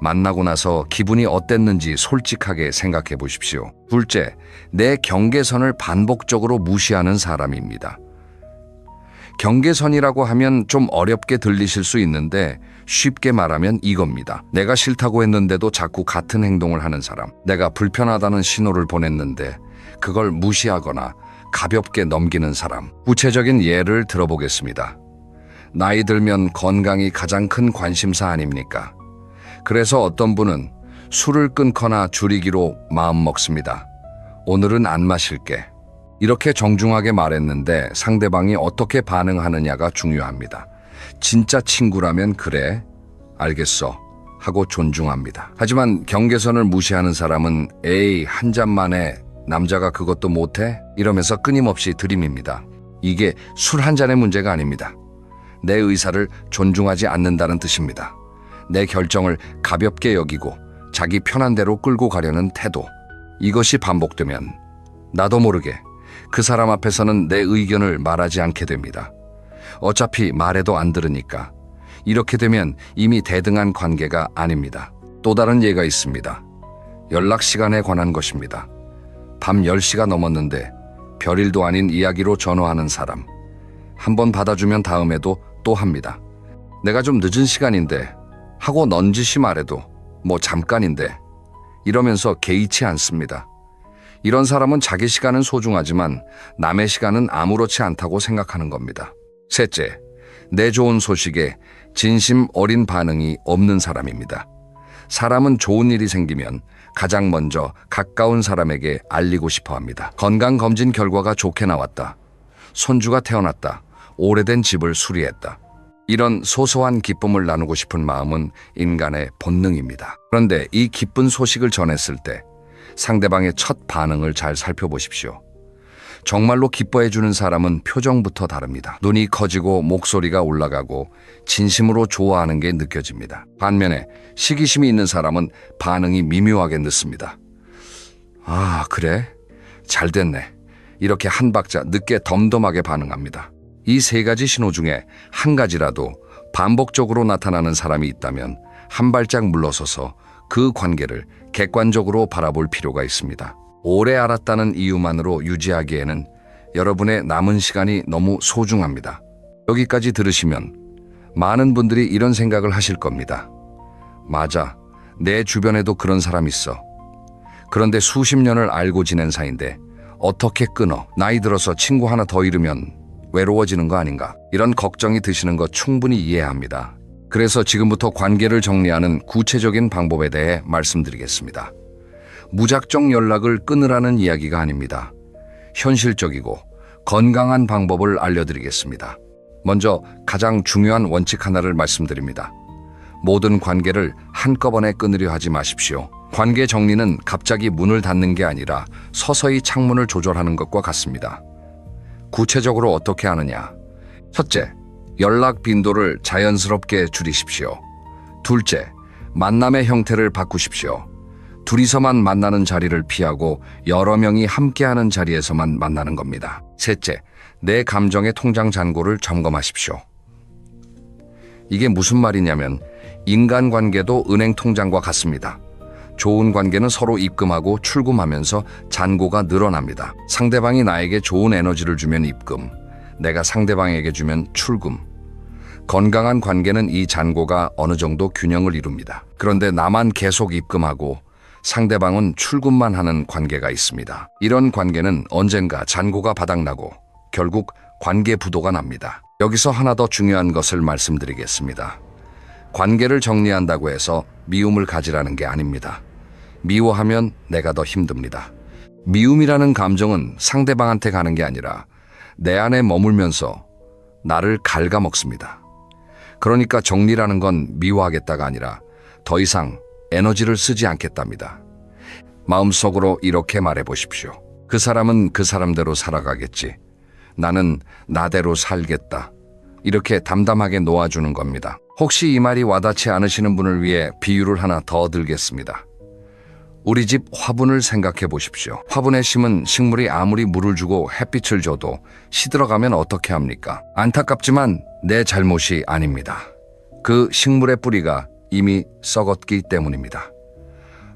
만나고 나서 기분이 어땠는지 솔직하게 생각해 보십시오. 둘째, 내 경계선을 반복적으로 무시하는 사람입니다. 경계선이라고 하면 좀 어렵게 들리실 수 있는데 쉽게 말하면 이겁니다. 내가 싫다고 했는데도 자꾸 같은 행동을 하는 사람. 내가 불편하다는 신호를 보냈는데 그걸 무시하거나 가볍게 넘기는 사람. 구체적인 예를 들어보겠습니다. 나이 들면 건강이 가장 큰 관심사 아닙니까? 그래서 어떤 분은 술을 끊거나 줄이기로 마음먹습니다. 오늘은 안 마실게. 이렇게 정중하게 말했는데 상대방이 어떻게 반응하느냐가 중요합니다. 진짜 친구라면 그래, 알겠어 하고 존중합니다. 하지만 경계선을 무시하는 사람은 에이, 한 잔만에 남자가 그것도 못해? 이러면서 끊임없이 들이밉니다. 이게 술 한 잔의 문제가 아닙니다. 내 의사를 존중하지 않는다는 뜻입니다. 내 결정을 가볍게 여기고 자기 편한 대로 끌고 가려는 태도. 이것이 반복되면 나도 모르게 그 사람 앞에서는 내 의견을 말하지 않게 됩니다. 어차피 말해도 안 들으니까. 이렇게 되면 이미 대등한 관계가 아닙니다. 또 다른 예가 있습니다. 연락 시간에 관한 것입니다. 밤 10시가 넘었는데 별일도 아닌 이야기로 전화하는 사람. 한번 받아주면 다음에도 또 합니다. 내가 좀 늦은 시간인데 하고 넌지시 말해도 뭐 잠깐인데 이러면서 개의치 않습니다. 이런 사람은 자기 시간은 소중하지만 남의 시간은 아무렇지 않다고 생각하는 겁니다. 셋째, 내 좋은 소식에 진심 어린 반응이 없는 사람입니다. 사람은 좋은 일이 생기면 가장 먼저 가까운 사람에게 알리고 싶어 합니다. 건강검진 결과가 좋게 나왔다. 손주가 태어났다. 오래된 집을 수리했다. 이런 소소한 기쁨을 나누고 싶은 마음은 인간의 본능입니다. 그런데 이 기쁜 소식을 전했을 때 상대방의 첫 반응을 잘 살펴보십시오. 정말로 기뻐해주는 사람은 표정부터 다릅니다. 눈이 커지고 목소리가 올라가고 진심으로 좋아하는 게 느껴집니다. 반면에 시기심이 있는 사람은 반응이 미묘하게 늦습니다. 아, 그래? 잘 됐네. 이렇게 한 박자 늦게 덤덤하게 반응합니다. 이 세 가지 신호 중에 한 가지라도 반복적으로 나타나는 사람이 있다면 한 발짝 물러서서 그 관계를 객관적으로 바라볼 필요가 있습니다. 오래 알았다는 이유만으로 유지하기에는 여러분의 남은 시간이 너무 소중합니다. 여기까지 들으시면 많은 분들이 이런 생각을 하실 겁니다. 맞아, 내 주변에도 그런 사람 있어. 그런데 수십 년을 알고 지낸 사이인데 어떻게 끊어? 나이 들어서 친구 하나 더 잃으면 외로워지는 거 아닌가? 이런 걱정이 드시는 거 충분히 이해합니다. 그래서 지금부터 관계를 정리하는 구체적인 방법에 대해 말씀드리겠습니다. 무작정 연락을 끊으라는 이야기가 아닙니다. 현실적이고 건강한 방법을 알려드리겠습니다. 먼저 가장 중요한 원칙 하나를 말씀드립니다. 모든 관계를 한꺼번에 끊으려 하지 마십시오. 관계 정리는 갑자기 문을 닫는 게 아니라 서서히 창문을 조절하는 것과 같습니다. 구체적으로 어떻게 하느냐? 첫째, 연락 빈도를 자연스럽게 줄이십시오. 둘째, 만남의 형태를 바꾸십시오. 둘이서만 만나는 자리를 피하고 여러 명이 함께하는 자리에서만 만나는 겁니다. 셋째, 내 감정의 통장 잔고를 점검하십시오. 이게 무슨 말이냐면 인간관계도 은행 통장과 같습니다. 좋은 관계는 서로 입금하고 출금하면서 잔고가 늘어납니다. 상대방이 나에게 좋은 에너지를 주면 입금, 내가 상대방에게 주면 출금. 건강한 관계는 이 잔고가 어느 정도 균형을 이룹니다. 그런데 나만 계속 입금하고 상대방은 출금만 하는 관계가 있습니다. 이런 관계는 언젠가 잔고가 바닥나고 결국 관계 부도가 납니다. 여기서 하나 더 중요한 것을 말씀드리겠습니다. 관계를 정리한다고 해서 미움을 가지라는 게 아닙니다. 미워하면 내가 더 힘듭니다. 미움이라는 감정은 상대방한테 가는 게 아니라 내 안에 머물면서 나를 갉아먹습니다. 그러니까 정리라는 건 미워하겠다가 아니라 더 이상 에너지를 쓰지 않겠답니다. 마음속으로 이렇게 말해보십시오. 그 사람은 그 사람대로 살아가겠지. 나는 나대로 살겠다. 이렇게 담담하게 놓아주는 겁니다. 혹시 이 말이 와닿지 않으시는 분을 위해 비유를 하나 더 들겠습니다. 우리 집 화분을 생각해 보십시오. 화분에 심은 식물이 아무리 물을 주고 햇빛을 줘도 시들어가면 어떻게 합니까? 안타깝지만 내 잘못이 아닙니다. 그 식물의 뿌리가 이미 썩었기 때문입니다.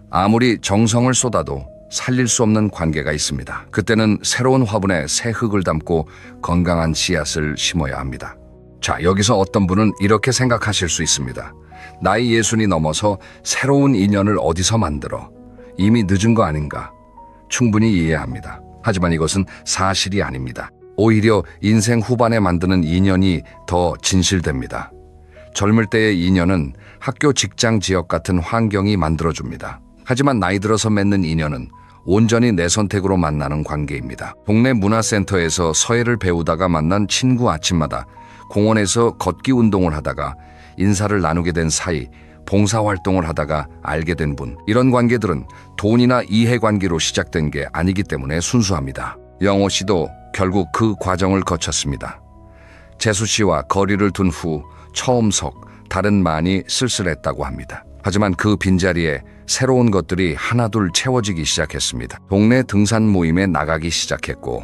아무리 정성을 쏟아도 살릴 수 없는 관계가 있습니다. 그때는 새로운 화분에 새 흙을 담고 건강한 씨앗을 심어야 합니다. 자, 여기서 어떤 분은 이렇게 생각하실 수 있습니다. 나이 60이 넘어서 새로운 인연을 어디서 만들어? 이미 늦은 거 아닌가? 충분히 이해합니다. 하지만 이것은 사실이 아닙니다. 오히려 인생 후반에 만드는 인연이 더 진실됩니다. 젊을 때의 인연은 학교, 직장, 지역 같은 환경이 만들어줍니다. 하지만 나이 들어서 맺는 인연은 온전히 내 선택으로 만나는 관계입니다. 동네 문화센터에서 서예를 배우다가 만난 친구 아침마다 공원에서 걷기 운동을 하다가 인사를 나누게 된 사이, 봉사활동을 하다가 알게 된 분, 이런 관계들은 돈이나 이해관계로 시작된 게 아니기 때문에 순수합니다. 영호 씨도 결국 그 과정을 거쳤습니다. 재수 씨와 거리를 둔 후 처음 속 다른 많이 쓸쓸했다고 합니다. 하지만 그 빈자리에 새로운 것들이 하나둘 채워지기 시작했습니다. 동네 등산 모임에 나가기 시작했고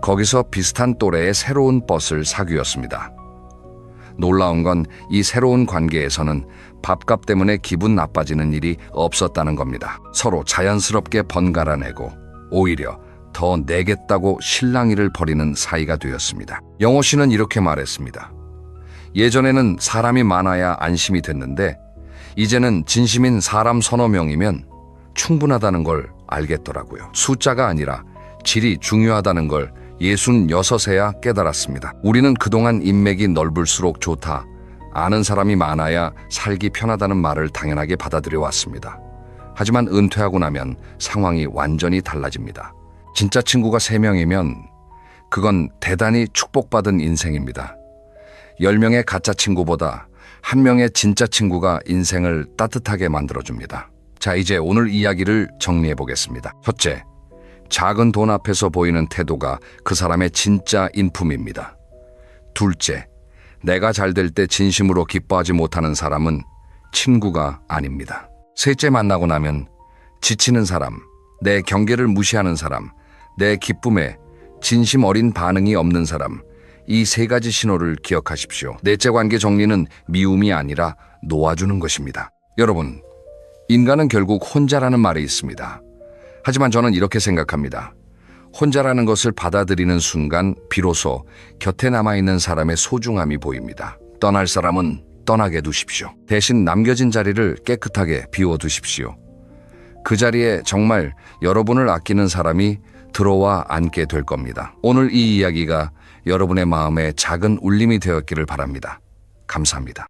거기서 비슷한 또래의 새로운 버스를 사귀었습니다. 놀라운 건 이 새로운 관계에서는 밥값 때문에 기분 나빠지는 일이 없었다는 겁니다. 서로 자연스럽게 번갈아 내고 오히려 더 내겠다고 실랑이를 벌이는 사이가 되었습니다. 영호 씨는 이렇게 말했습니다. 예전에는 사람이 많아야 안심이 됐는데 이제는 진심인 사람 서너 명이면 충분하다는 걸 알겠더라고요. 숫자가 아니라 질이 중요하다는 걸 66에야 깨달았습니다. 우리는 그동안 인맥이 넓을수록 좋다, 아는 사람이 많아야 살기 편하다는 말을 당연하게 받아들여 왔습니다. 하지만 은퇴하고 나면 상황이 완전히 달라집니다. 진짜 친구가 3명이면 그건 대단히 축복받은 인생입니다. 10명의 가짜 친구보다 1명의 진짜 친구가 인생을 따뜻하게 만들어줍니다. 자, 이제 오늘 이야기를 정리해 보겠습니다. 첫째, 작은 돈 앞에서 보이는 태도가 그 사람의 진짜 인품입니다. 둘째, 내가 잘 될 때 진심으로 기뻐하지 못하는 사람은 친구가 아닙니다. 셋째, 만나고 나면 지치는 사람, 내 경계를 무시하는 사람, 내 기쁨에 진심 어린 반응이 없는 사람, 이 3가지 신호를 기억하십시오. 넷째, 관계 정리는 미움이 아니라 놓아주는 것입니다. 여러분, 인간은 결국 혼자라는 말이 있습니다. 하지만 저는 이렇게 생각합니다. 혼자라는 것을 받아들이는 순간 비로소 곁에 남아있는 사람의 소중함이 보입니다. 떠날 사람은 떠나게 두십시오. 대신 남겨진 자리를 깨끗하게 비워두십시오. 그 자리에 정말 여러분을 아끼는 사람이 들어와 앉게 될 겁니다. 오늘 이 이야기가 여러분의 마음에 작은 울림이 되었기를 바랍니다. 감사합니다.